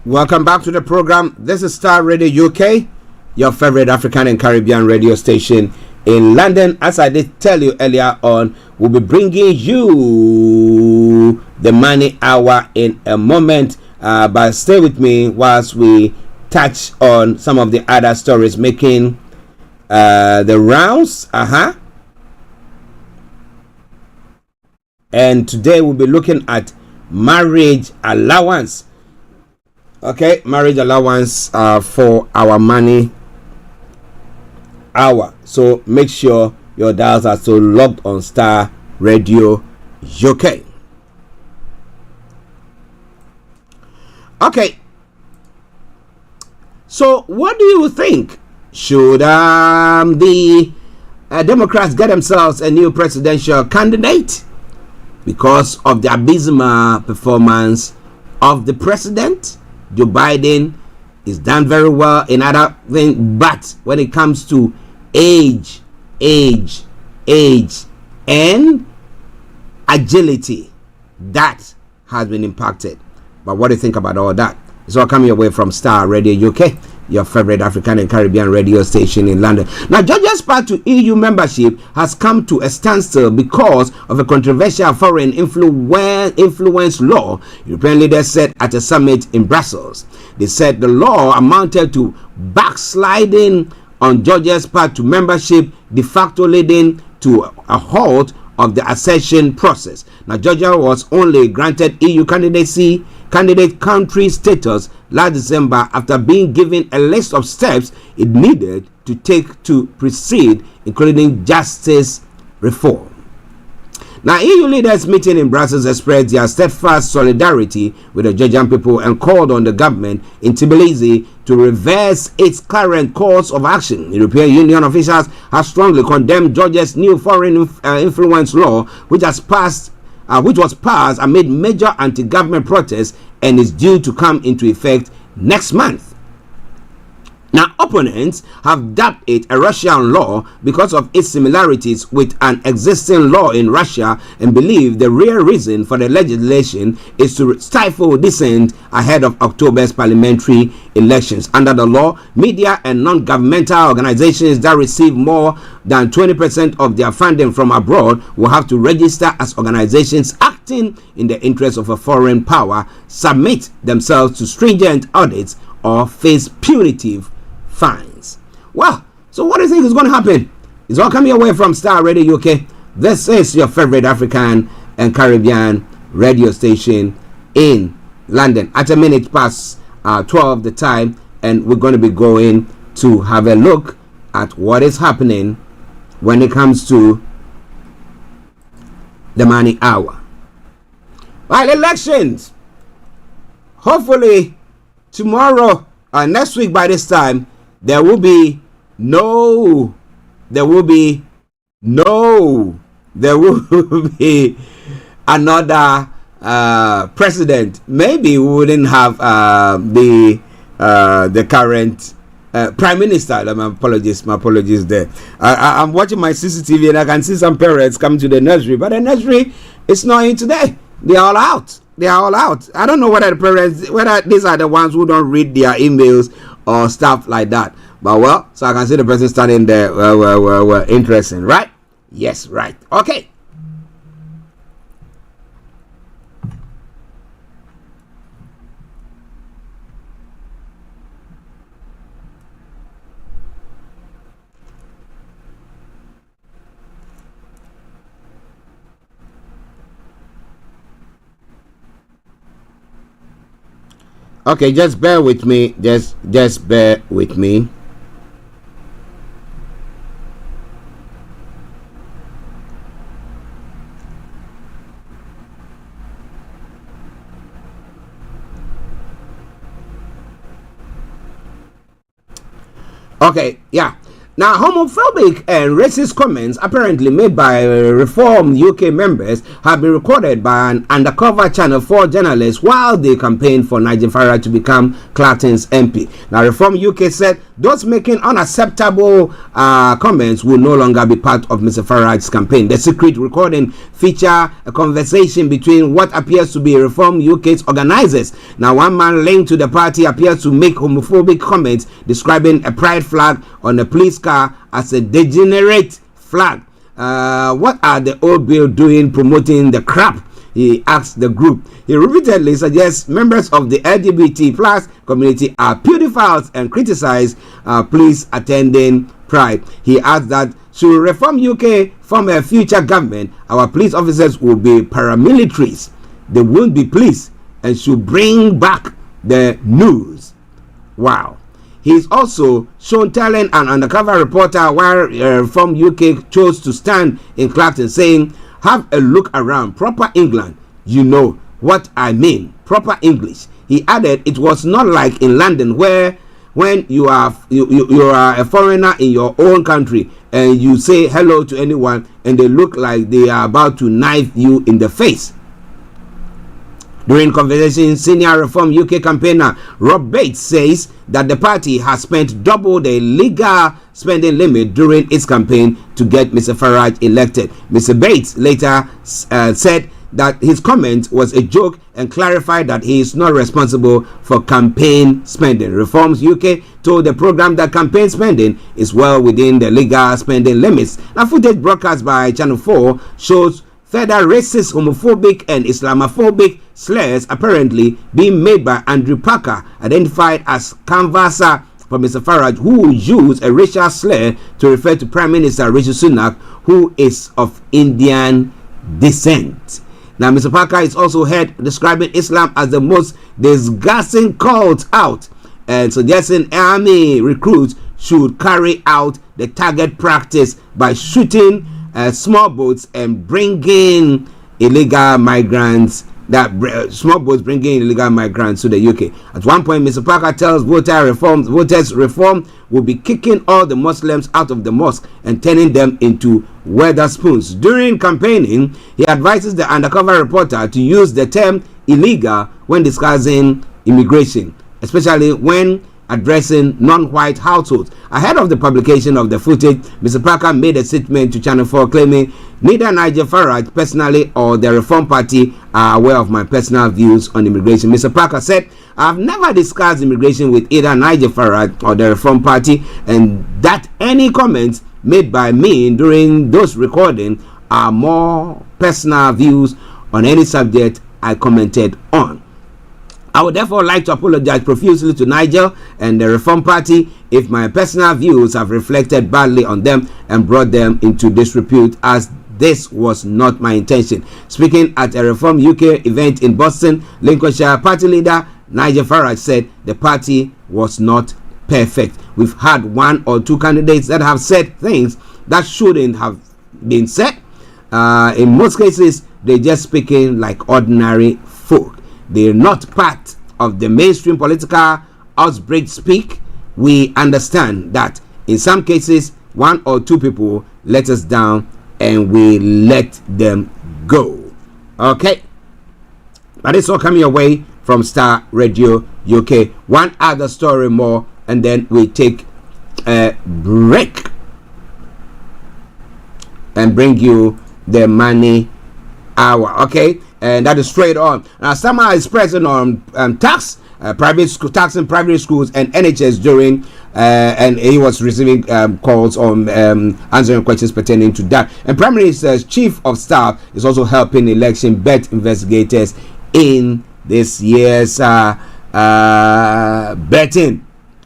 Speaker 2: Welcome back to the program. This is Starr Radio UK, your favorite African and Caribbean radio station in London. As I did tell you earlier on, we'll be bringing you the money hour in a moment, but stay with me whilst we touch on some of the other stories making the rounds. And today we'll be looking at marriage allowance. Okay, marriage allowance for our money hour. So make sure your dials are still logged on Starr Radio UK. Okay. So what do you think? Should the Democrats get themselves a new presidential candidate because of the abysmal performance of the president? Joe Biden is done very well in other things, but when it comes to age, and agility, that has been impacted. But what do you think about all that? It's all coming away from Starr Radio UK, your favorite African and Caribbean radio station in London. Now, Georgia's path to EU membership has come to a standstill because of a controversial foreign influence law European leaders said at a summit in Brussels. They said the law amounted to backsliding on Georgia's path to membership, de facto leading to a halt of the accession process. Now, Georgia was only granted EU candidate country status last December after being given a list of steps it needed to take to proceed, including justice reform. Now, EU leaders meeting in Brussels expressed their steadfast solidarity with the Georgian people and called on the government in Tbilisi to reverse its current course of action. European Union officials have strongly condemned Georgia's new foreign influence law, which was passed amid major anti-government protests and is due to come into effect next month. Now, opponents have dubbed it a Russian law because of its similarities with an existing law in Russia, and believe the real reason for the legislation is to stifle dissent ahead of October's parliamentary elections. Under the law, media and non-governmental organizations that receive more than 20% of their funding from abroad will have to register as organizations acting in the interest of a foreign power, submit themselves to stringent audits, or face punitive fines. Well, so what do you think is going to happen? It's all coming away from Starr Radio UK. This is your favorite African and Caribbean radio station in London. At a minute past 12 the time, and we're going to be going to have a look at what is happening when it comes to the money hour. Well, elections. Hopefully tomorrow or next week by this time there will be another president. Maybe we wouldn't have the current prime minister. My apologies there. I'm watching my CCTV and I can see some parents coming to the nursery, but the nursery is not in today. They are all out. I don't know whether these are the ones who don't read their emails or stuff like that. But well, so I can see the person standing there. Well, interesting, right? Yes, right. Okay. Okay, just bear with me. Just bear with me. Okay, yeah. Now, homophobic and racist comments apparently made by Reform UK members have been recorded by an undercover Channel 4 journalist while they campaigned for Nigel Farage to become Clacton's MP. Now, Reform UK said those making unacceptable comments will no longer be part of Mr. Farage's campaign. The secret recording feature a conversation between what appears to be Reform UK's organizers. Now, one man linked to the party appears to make homophobic comments describing a pride flag on a police car as a degenerate flag. What are the old Bill doing promoting the crap? He asked the group. He repeatedly suggests members of the LGBT plus community are pedophiles and criticize police attending pride. He adds that should Reform UK form a future government, our police officers will be paramilitaries. They won't be police and should bring back the news. Wow. He's also shown telling an undercover reporter why from UK chose to stand in Clacton, saying, "Have a look around, proper England. You know what I mean, proper English." He added, "It was not like in London, where when you are a foreigner in your own country and you say hello to anyone and they look like they are about to knife you in the face." During conversation, senior Reform UK campaigner Rob Bates says that the party has spent double the legal spending limit during its campaign to get Mr. Farage elected. Mr. Bates later said that his comment was a joke and clarified that he is not responsible for campaign spending. Reforms UK told the program that campaign spending is well within the legal spending limits. Now, footage broadcast by Channel 4 shows further racist, homophobic and Islamophobic slurs apparently being made by Andrew Parker, identified as canvasser for Mr. Farage, who used a racial slur to refer to Prime Minister Rishi Sunak, who is of Indian descent. Now, Mr. Parker is also heard describing Islam as the most disgusting cult out and suggesting army recruits should carry out the target practice by shooting small boats and bringing illegal migrants. Small boats bringing illegal migrants to the UK. At one point, Mr. Parker tells voters reform will be kicking all the Muslims out of the mosque and turning them into Wetherspoons. During campaigning, he advises the undercover reporter to use the term illegal when discussing immigration, especially when addressing non-white households. Ahead of the publication of the footage, Mr. Parker made a statement to Channel 4 claiming neither Nigel Farage personally or the Reform Party are aware of my personal views on immigration. Mr. Parker said, I've never discussed immigration with either Nigel Farage or the Reform Party, and that any comments made by me during those recordings are more personal views on any subject I commented on. I would therefore like to apologize profusely to Nigel and the Reform Party if my personal views have reflected badly on them and brought them into disrepute, as this was not my intention. Speaking at a Reform UK event in Boston, Lincolnshire party leader Nigel Farage said the party was not perfect. We've had one or two candidates that have said things that shouldn't have been said. In most cases, they're just speaking like ordinary folk. They're not part of the mainstream political outbreak speak. We understand that in some cases, one or two people let us down and we let them go. Okay? But it's all coming your way from Starr Radio UK. One other story more, and then we take a break and bring you the money hour. Okay? And that is straight on. Now, Starmer is present on taxing private schools and NHS during, and he was receiving calls on answering questions pertaining to that. And Prime Minister's Chief of Staff is also helping election bet investigators in this year's betting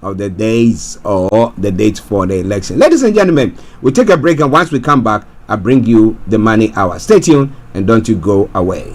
Speaker 2: of the days or the dates for the election. Ladies and gentlemen, we take a break, and once we come back, I'll bring you the money hour. Stay tuned and don't you go away.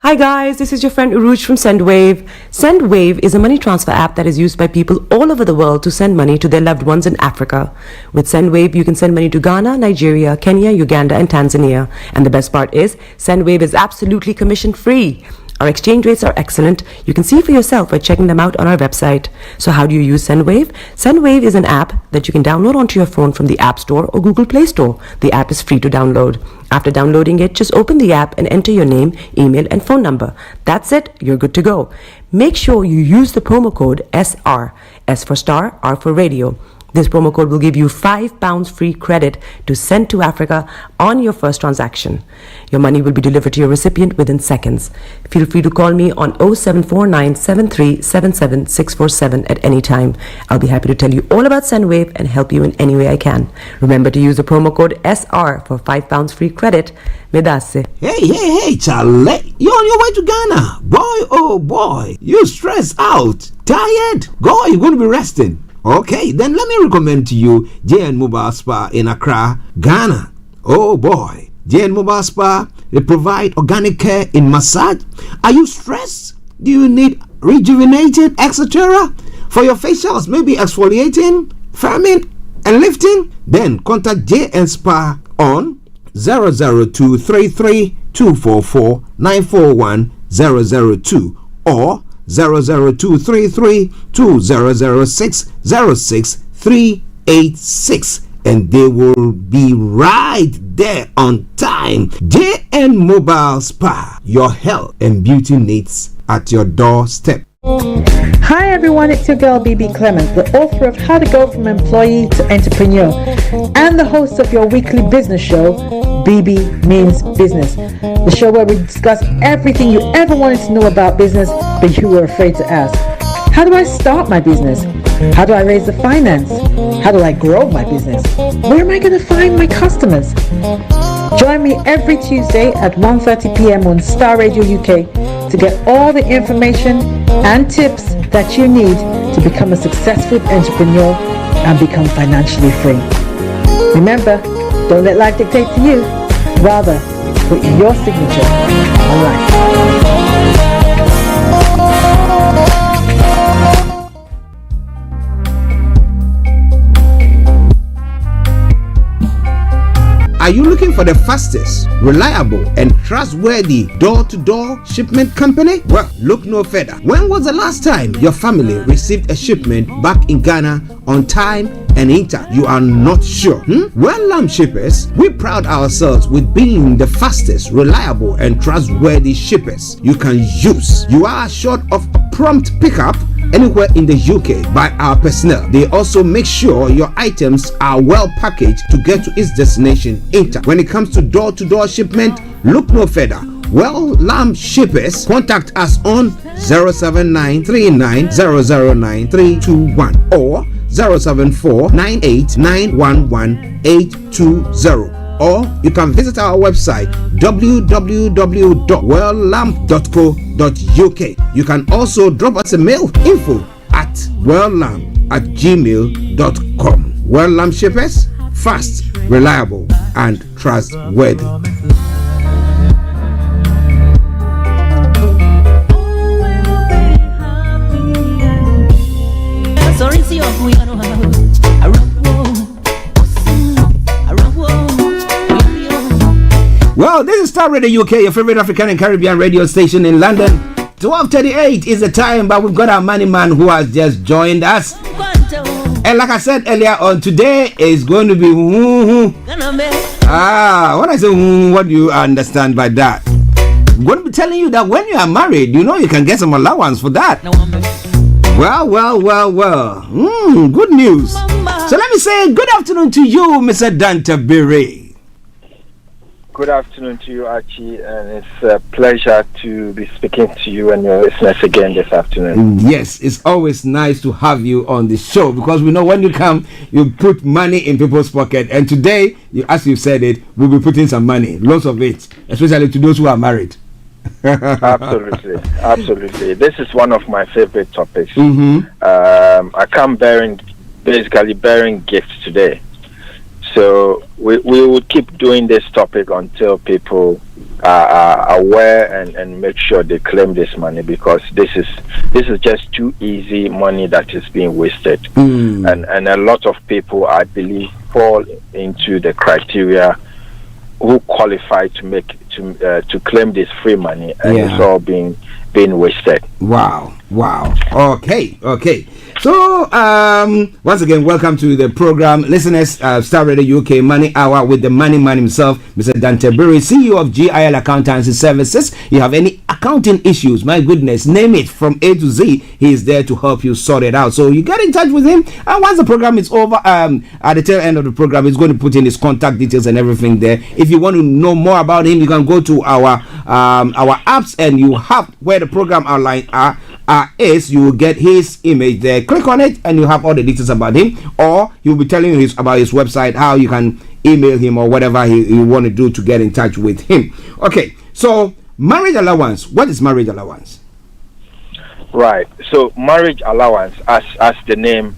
Speaker 1: Hi guys, this is your friend Uruj from SendWave. SendWave is a money transfer app that is used by people all over the world to send money to their loved ones in Africa. With SendWave, you can send money to Ghana, Nigeria, Kenya, Uganda, and Tanzania. And the best part is, SendWave is absolutely commission free. Our exchange rates are excellent. You can see for yourself by checking them out on our website. So how do you use SendWave? SendWave is an app that you can download onto your phone from the App Store or Google Play Store. The app is free to download. After downloading it, just open the app and enter your name, email, and phone number. That's it. You're good to go. Make sure you use the promo code SR. S for Star, R for Radio. This promo code will give you £5 free credit to send to Africa on your first transaction. Your money will be delivered to your recipient within seconds. Feel free to call me on 0749 7377 647 at any time. I'll be happy to tell you all about SendWave and help you in any way I can. Remember to use the promo code SR for £5 free credit. Medasse.
Speaker 2: Hey, Charlie. You're on your way to Ghana. Boy, oh boy. You stressed out. Tired? Go, you're going to be resting. Okay, then let me recommend to you JN Mobile Spa in Accra, Ghana. Oh boy, JN Mobile Spa, they provide organic care in massage. Are you stressed? Do you need rejuvenated, etc.? For your facials, maybe exfoliating, firming, and lifting? Then contact JN Spa on 00233 244 941 002 or 00233 2006 06386, and they will be right there on time. JN Mobile Spa, your health and beauty needs at your doorstep.
Speaker 3: Hi everyone, it's your girl BB Clement, the author of How to Go From Employee to Entrepreneur and the host of your weekly business show, BB Means Business, the show where we discuss everything you ever wanted to know about business but you were afraid to ask. How do I start my business? How do I raise the finance? How do I grow my business? Where am I going to find my customers? Join me every Tuesday at 1:30 p.m. on Starr Radio UK to get all the information and tips that you need to become a successful entrepreneur and become financially free. Remember, don't let life dictate to you. Rather, put your signature on life.
Speaker 2: Are you looking looking for the fastest, reliable, and trustworthy door-to-door shipment company? Well, look no further. When was the last time your family received a shipment back in Ghana on time and in time? You are not sure? Well, Lamb Shippers, we pride ourselves with being the fastest, reliable, and trustworthy shippers you can use. You are assured of prompt pickup anywhere in the UK by our personnel. They also make sure your items are well packaged to get to its destination in time. When it comes to door-to-door shipment, look no further. Well, Lamb Shippers, contact us on 07939009321 or 07498911820. Or you can visit our website www.welllamp.co.uk. You can also drop us a mail, info@welllamp@gmail.com. Well Lamp Shippers, fast, reliable, and trustworthy. Well, this is Starr Radio UK, your favorite African and Caribbean radio station in London. 12:38 is the time, but we've got our money man who has just joined us. And like I said earlier on, today is going to be when I say what do you understand by that? I'm going to be telling you that when you are married, you know you can get some allowance for that. Well. Good news. So let me say good afternoon to you, Mr. Dantabiri.
Speaker 14: Good afternoon to you, Archie, and it's a pleasure to be speaking to you and your listeners again this afternoon.
Speaker 2: Yes, it's always nice to have you on the show because we know when you come, you put money in people's pocket, and today, as you said it, we'll be putting some money, lots of it, especially to those who are married.
Speaker 14: Absolutely. This is one of my favorite topics. I come bearing gifts today. So we will keep doing this topic until people are aware and make sure they claim this money, because this is just too easy money that is being wasted. And a lot of people, I believe, fall into the criteria who qualify to claim this free money, and it's all being wasted.
Speaker 2: Wow. Okay. So, once again, welcome to the program. Listeners, Starr Radio UK Money Hour with the money man himself, Mr. Dantabiri, CEO of GIL Accountancy Services. You have any accounting issues, my goodness, name it from A to Z. He is there to help you sort it out. So you get in touch with him, and once the program is over, at the tail end of the program, he's going to put in his contact details and everything there. If you want to know more about him, you can go to our apps, and you have where the program outline is. You will get his image there. Click on it and you have all the details about him, or he'll be telling you about his website, how you can email him or whatever you want to do to get in touch with him. Okay, so marriage allowance. What is marriage allowance?
Speaker 14: Right. So marriage allowance, as the name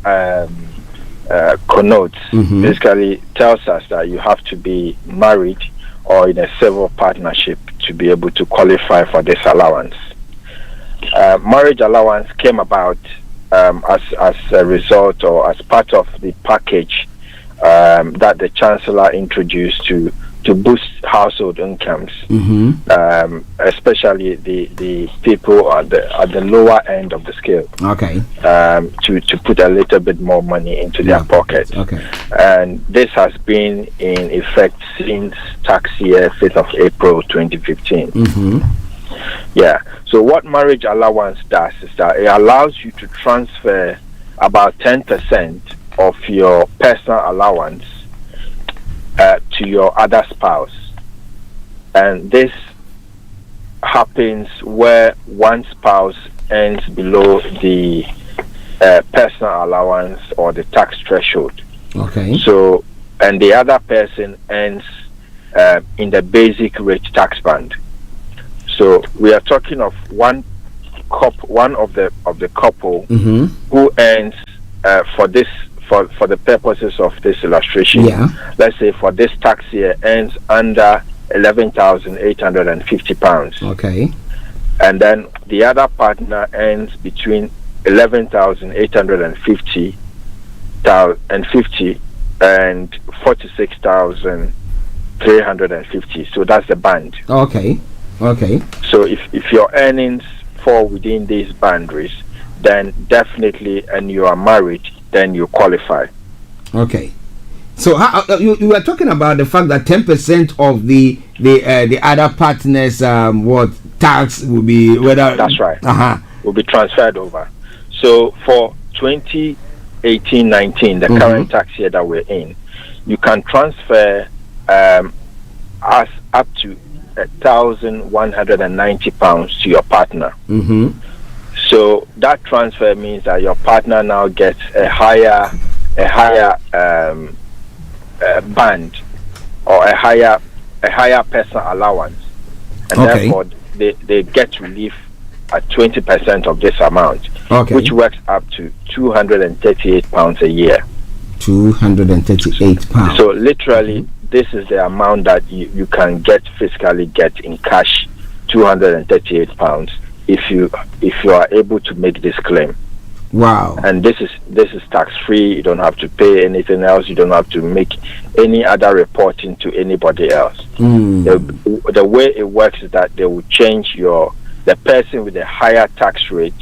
Speaker 14: connotes, basically tells us that you have to be married or in a civil partnership to be able to qualify for this allowance. Marriage allowance came about as a result or as part of the package that the Chancellor introduced to boost household incomes, especially the people at the lower end of the scale.
Speaker 2: Okay.
Speaker 14: To put a little bit more money into their pocket.
Speaker 2: Okay.
Speaker 14: And this has been in effect since tax year 5th of April 2015. Yeah. So what marriage allowance does is that it allows you to transfer about 10% of your personal allowance to your other spouse, and this happens where one spouse earns below the personal allowance or the tax threshold.
Speaker 2: Okay.
Speaker 14: So, and the other person earns in the basic rate tax band. So we are talking of one of the couple who earns for the purposes of this illustration. Let's say for this tax year earns under £11,850.
Speaker 2: Okay.
Speaker 14: And then the other partner earns between £11,850 and £46,000 350. So that's the band.
Speaker 2: Okay.
Speaker 14: So if your earnings fall within these boundaries, then definitely, and you are married, then you qualify.
Speaker 2: Okay. So you were talking about the fact that 10% of the other partners tax will be whether
Speaker 14: that's right. Will be transferred over. So for 2018-19, the current tax year that we're in, you can transfer us up to £1,190 to your partner. So that transfer means that your partner now gets a higher band or a higher personal allowance, and therefore they get to live at 20% of this amount, which works up to £238 a year.
Speaker 2: £238.
Speaker 14: So literally, this is the amount that you can physically get in cash, £238, if you are able to make this claim.
Speaker 2: Wow.
Speaker 14: And this is tax free. You don't have to pay anything else. You don't have to make any other reporting to anybody else. The way it works is that they will change the person with a higher tax rate,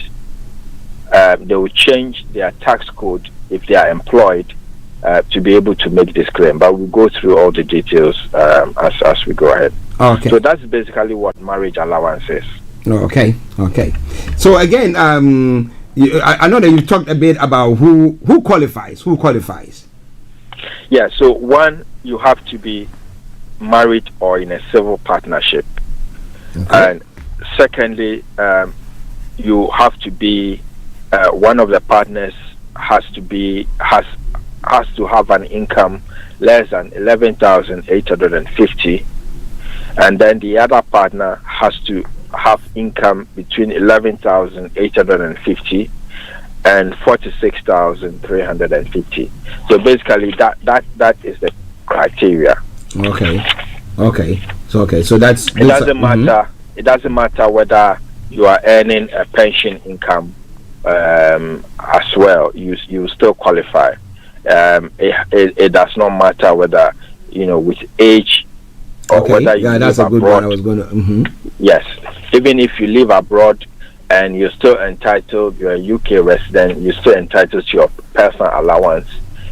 Speaker 14: they will change their tax code if they are employed to be able to make this claim. But we'll go through all the details as we go ahead.
Speaker 2: Okay.
Speaker 14: So that's basically what marriage allowance is.
Speaker 2: Okay. So again, I know that you talked a bit about who qualifies.
Speaker 14: Yeah. So one, you have to be married or in a civil partnership, and secondly, you have to be one of the partners has to have an income less than 11,850, and then the other partner has to have income between 11,850 and 46,350. So basically, that is the criteria.
Speaker 2: Okay. So that's
Speaker 14: it. Doesn't matter. It doesn't matter whether you are earning a pension income as well. You still qualify. It does not matter whether with age or whether you live abroad.
Speaker 2: I was going to.
Speaker 14: Yes, even if you live abroad and you're still entitled, you're a UK resident, you're still entitled to your personal allowance.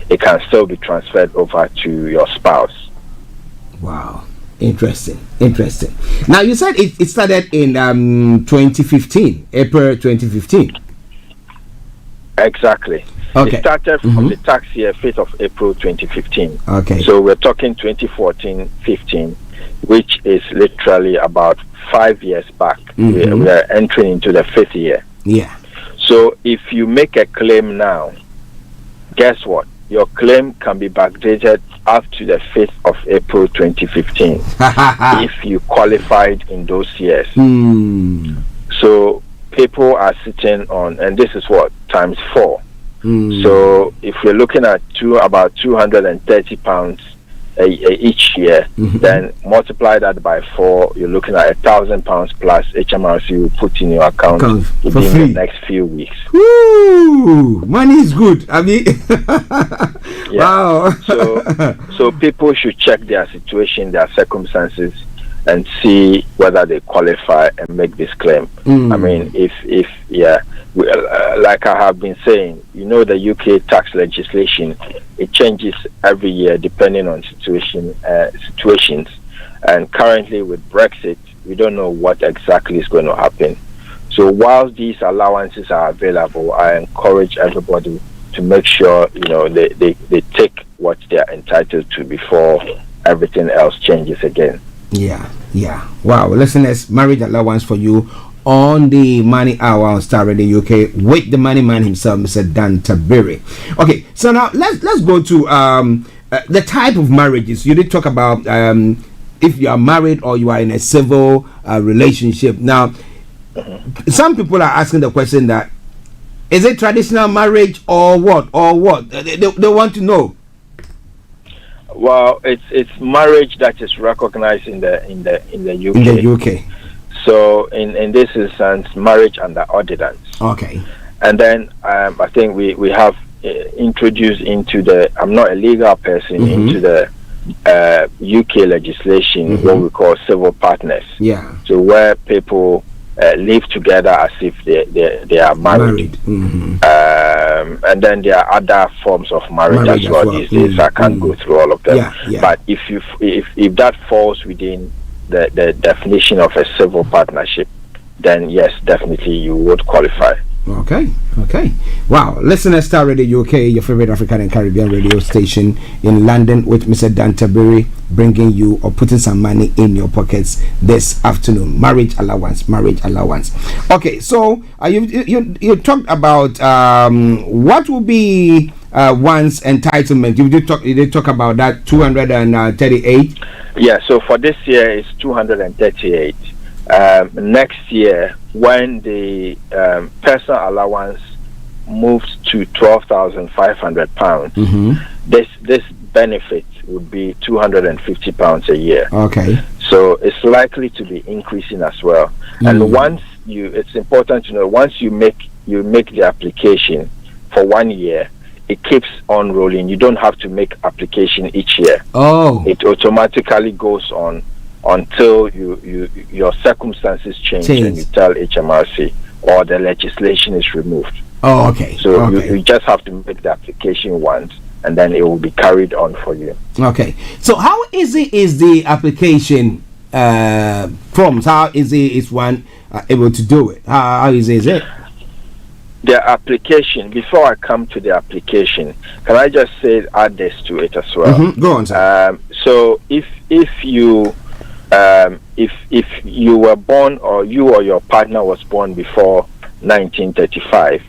Speaker 14: It can still be transferred over to your spouse.
Speaker 2: Wow, interesting. Now you said it started in 2015, April 2015.
Speaker 14: Exactly.
Speaker 2: Okay.
Speaker 14: It started from the tax year 5th of April 2015.
Speaker 2: Okay.
Speaker 14: So we're talking 2014-15, which is literally about 5 years back. We are entering into the 5th year.
Speaker 2: Yeah.
Speaker 14: So if you make a claim now, guess what? Your claim can be backdated up to the 5th of April 2015 if you qualified in those years. So people are sitting on, and this is what, times 4. So if you're looking at about £230 each year, then multiply that by 4, you're looking at £1,000 plus HMRC you put in your account within the next few weeks.
Speaker 2: Woo! Money is good. I mean, wow.
Speaker 14: So people should check their situation, their circumstances, and see whether they qualify and make this claim. I mean, like I have been saying, the UK tax legislation, it changes every year depending on situations. And currently with Brexit, we don't know what exactly is going to happen. So while these allowances are available, I encourage everybody to make sure they take what they are entitled to before everything else changes again.
Speaker 2: Yeah. Wow, listeners, marriage allowance for you on the Money Hour on Star Radio UK with the money man himself, Mr. Dan Tabiri. Okay, so now let's go to the type of marriages. You did talk about if you are married or you are in a civil relationship. Now, some people are asking the question that is it traditional marriage or what? They want to know.
Speaker 14: Well, it's marriage that is recognized in the UK.
Speaker 2: In the UK.
Speaker 14: So in this instance, marriage under ordinance.
Speaker 2: Okay.
Speaker 14: And then I think we have introduced into the, I'm not a legal person, into the UK legislation, what we call civil partners.
Speaker 2: Yeah.
Speaker 14: So where people live together as if they are married. And then there are other forms of marriage as well these days. I can't go through all of them. But if that falls within the definition of a civil partnership, then yes, definitely you would qualify.
Speaker 2: Okay. Wow. Listen to Star Radio UK, your favorite African and Caribbean radio station in London, with Mr. Dantaberry bringing you or putting some money in your pockets this afternoon. Marriage allowance. Okay, so you talked about what will be one's entitlement. You did talk about that 238.
Speaker 14: Yeah. So for this year, it's 238. Next year, when the personal allowance moves to £12,500, this benefit would be £250 a year.
Speaker 2: Okay.
Speaker 14: So it's likely to be increasing as well. And it's important to know, once you make the application for 1 year, it keeps on rolling. You don't have to make application each year.
Speaker 2: Oh.
Speaker 14: It automatically goes on until your circumstances change and you tell HMRC or the legislation is removed.
Speaker 2: Oh, okay.
Speaker 14: So you just have to make the application once, and then it will be carried on for you.
Speaker 2: Okay. So how easy is the application forms? How easy is one able to do it? How easy is it?
Speaker 14: The application, before I come to the application, can I just add this to it as well?
Speaker 2: Go on, sir.
Speaker 14: So if you were born, or you or your partner was born before 1935,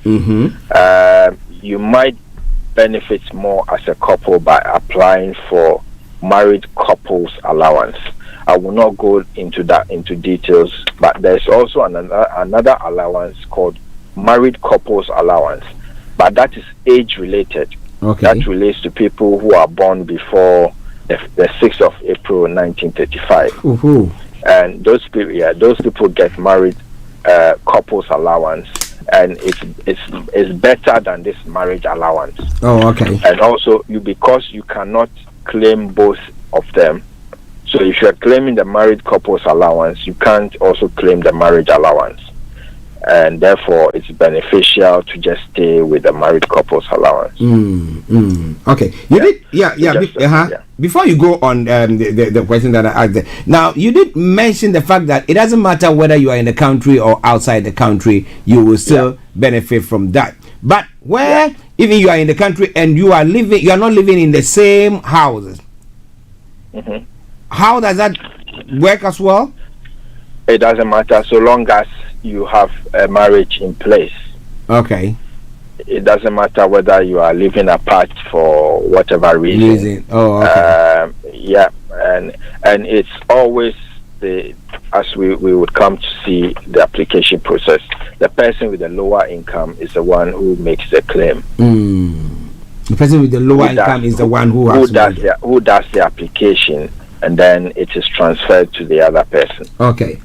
Speaker 14: you might benefit more as a couple by applying for married couples allowance. I will not go into details, but there's also another allowance called married couples allowance, but that is age related.
Speaker 2: Okay.
Speaker 14: That relates to people who are born before the 6th of April 1935. And those people get married couples allowance, and it's better than this marriage allowance.
Speaker 2: Oh, okay.
Speaker 14: And also, because you cannot claim both of them, so if you are claiming the married couples allowance, you can't also claim the marriage allowance, and therefore it's beneficial to just stay with the married couples allowance.
Speaker 2: Okay. Before you go on the question that I asked there, now you did mention the fact that it doesn't matter whether you are in the country or outside the country, you will still benefit from that. But where even you are in the country and you are not living in the same houses, how does that work as well?
Speaker 14: It doesn't matter so long as you have a marriage in place.
Speaker 2: Okay.
Speaker 14: It doesn't matter whether you are living apart for whatever reason.
Speaker 2: Oh, okay.
Speaker 14: And it's always as we would come to see the application process, the person with the lower income is the one who makes the claim.
Speaker 2: The person with the lower income is the one who does
Speaker 14: the application, and then it is transferred to the other person.
Speaker 2: Okay.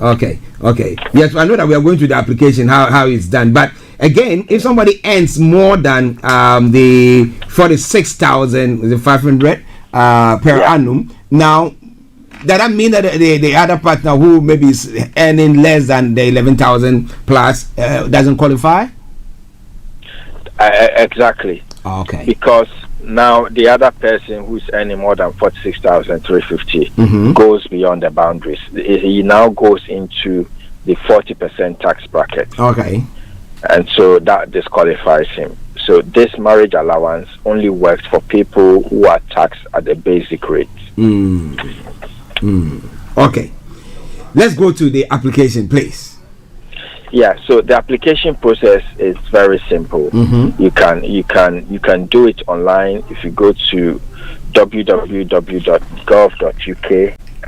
Speaker 2: Yes, I know that we are going to the application, how it's done. But again, if somebody earns more than the 46,500 per annum, now does that mean that the other partner who maybe is earning less than the 11,000 plus doesn't qualify?
Speaker 14: Exactly.
Speaker 2: Okay.
Speaker 14: Because now the other person who's earning more than 46,350 goes beyond the boundaries. He now goes into the 40% tax bracket.
Speaker 2: Okay.
Speaker 14: And so that disqualifies him. So this marriage allowance only works for people who are taxed at the basic rate.
Speaker 2: Okay. Let's go to the application, please.
Speaker 14: Yeah, so the application process is very simple. You can do it online if you go to www.gov.uk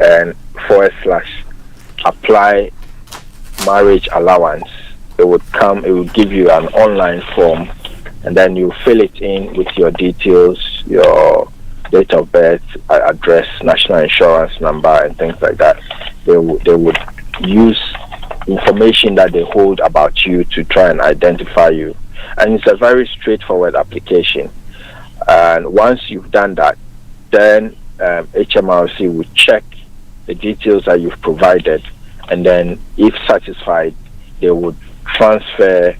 Speaker 14: and /apply marriage allowance. It would give you an online form, and then you fill it in with your details, your date of birth, address, national insurance number, and things like that. They would use information that they hold about you to try and identify you, and it's a very straightforward application. And once you've done that, then HMRC would check the details that you've provided, and then if satisfied, they would transfer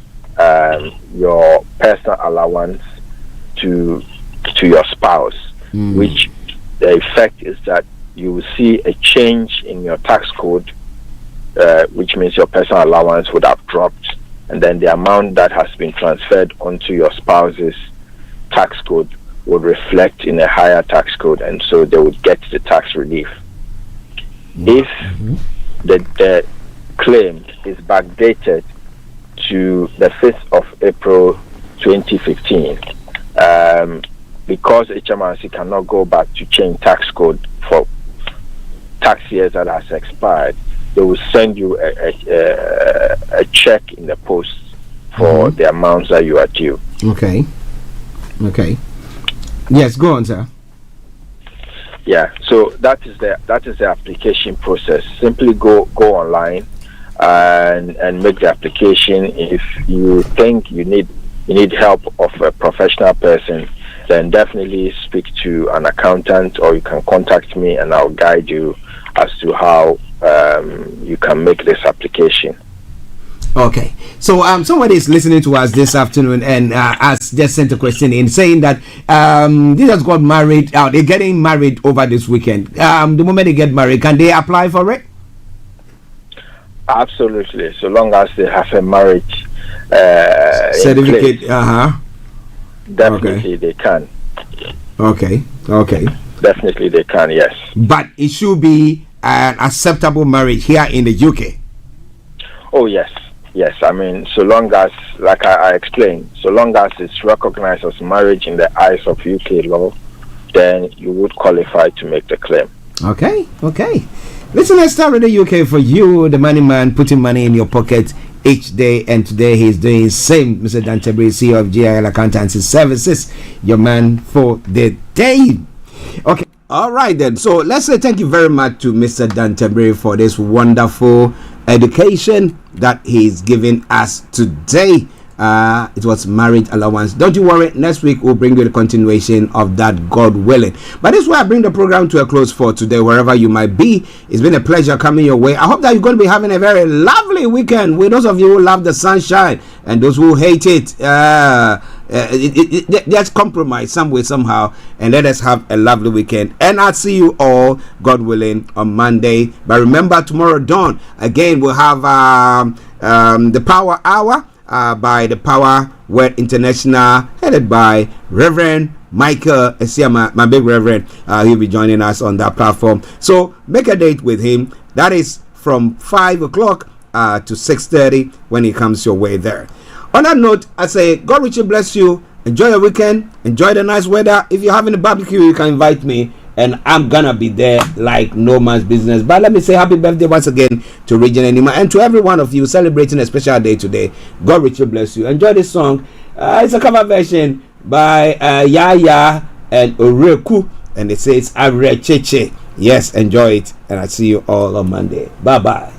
Speaker 14: your personal allowance to your spouse, which the effect is that you will see a change in your tax code, which means your personal allowance would have dropped, and then the amount that has been transferred onto your spouse's tax code would reflect in a higher tax code, and so they would get the tax relief. If the claim is backdated to the 5th of April 2015, because HMRC cannot go back to change tax code for tax years that has expired, they will send you a check in the post for the amounts that you are due.
Speaker 2: Okay. Yes, go on, sir.
Speaker 14: Yeah, so that is the application process. Simply go online and make the application. If you think you need help of a professional person, then definitely speak to an accountant, or you can contact me and I'll guide you as to how you can make this application.
Speaker 2: Okay, so somebody is listening to us this afternoon and has just sent a question in saying that they just got married. They're getting married over this weekend. The moment they get married, can they apply for it?
Speaker 14: Absolutely, so long as they have a marriage
Speaker 2: certificate.
Speaker 14: Definitely they can.
Speaker 2: Okay.
Speaker 14: Definitely they can, yes.
Speaker 2: But it should be an acceptable marriage here in the UK.
Speaker 14: Oh yes. I mean, so long as, like I explained, so long as it's recognized as marriage in the eyes of UK law, then you would qualify to make the claim.
Speaker 2: Okay. Listen, let's start with the UK for you, the money man, putting money in your pocket each day, and today he's doing the same. Mr. Dantebri, CEO of GIL Accountancy Services, your man for the day. Okay, all right then. So let's say thank you very much to Mr. Dantebri for this wonderful education that he's giving us today. It was marriage allowance. Don't you worry, next week we'll bring you the continuation of that, God willing. But this is where I bring the program to a close for today, wherever you might be. It's been a pleasure coming your way. I hope that you're going to be having a very lovely weekend. With those of you who love the sunshine and those who hate it, let's compromise some way, somehow, and let us have a lovely weekend. And I'll see you all, God willing, on Monday. But remember, tomorrow dawn again we'll have the Power Hour by the Power Word International, headed by Reverend Michael Esiama, my big Reverend. He'll be joining us on that platform. So make a date with him. That is from 5 o'clock to 6:30 when he comes your way there. On that note, I say God richly bless you. Enjoy your weekend. Enjoy the nice weather. If you're having a barbecue, you can invite me, and I'm gonna be there like no man's business. But let me say happy birthday once again to Regina Nima and to every one of you celebrating a special day today. God richly bless you. Enjoy this song. It's a cover version by Yaya and Oreku, and it says Avre Cheche. Yes, enjoy it, and I'll see you all on Monday. Bye bye.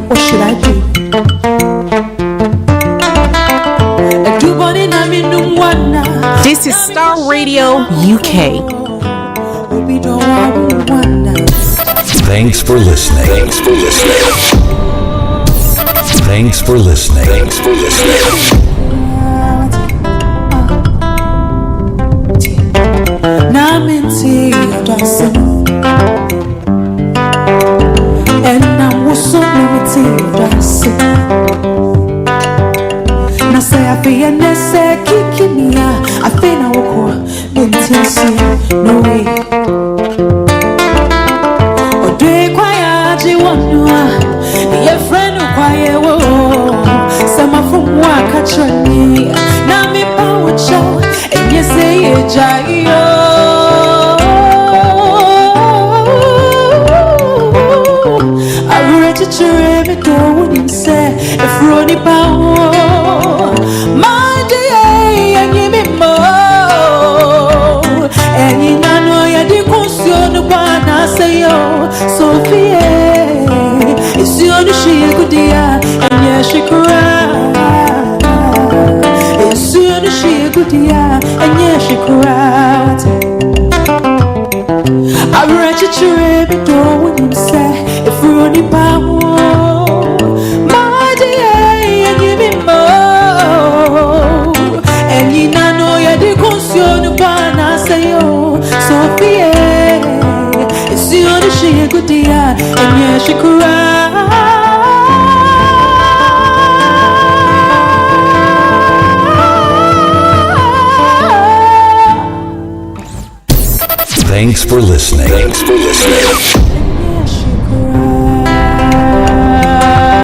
Speaker 15: What should I do?
Speaker 10: This is Starr Radio UK.
Speaker 6: Thanks for listening. Thanks for listening.
Speaker 15: So limited, I say. Na say I feel na say kicking me. I feel na woko intense. No way. Odwe kwaya ji wonu a. Ye friend kwaya wo. Sama from wa kachani. Na me pa wo cho. And you say ye jayo. If Ronnie Power Sophia, it's you on the she good dia, and yes, she cried. It's you on the she good dia, and yes, she cried. I read you to every door when you say, if we're on the power, my dear, and give me more. And you know you're the consumer, but I say, oh, Sophia, it's you on the she good dear, and yeah, she cried.
Speaker 6: Thanks for listening.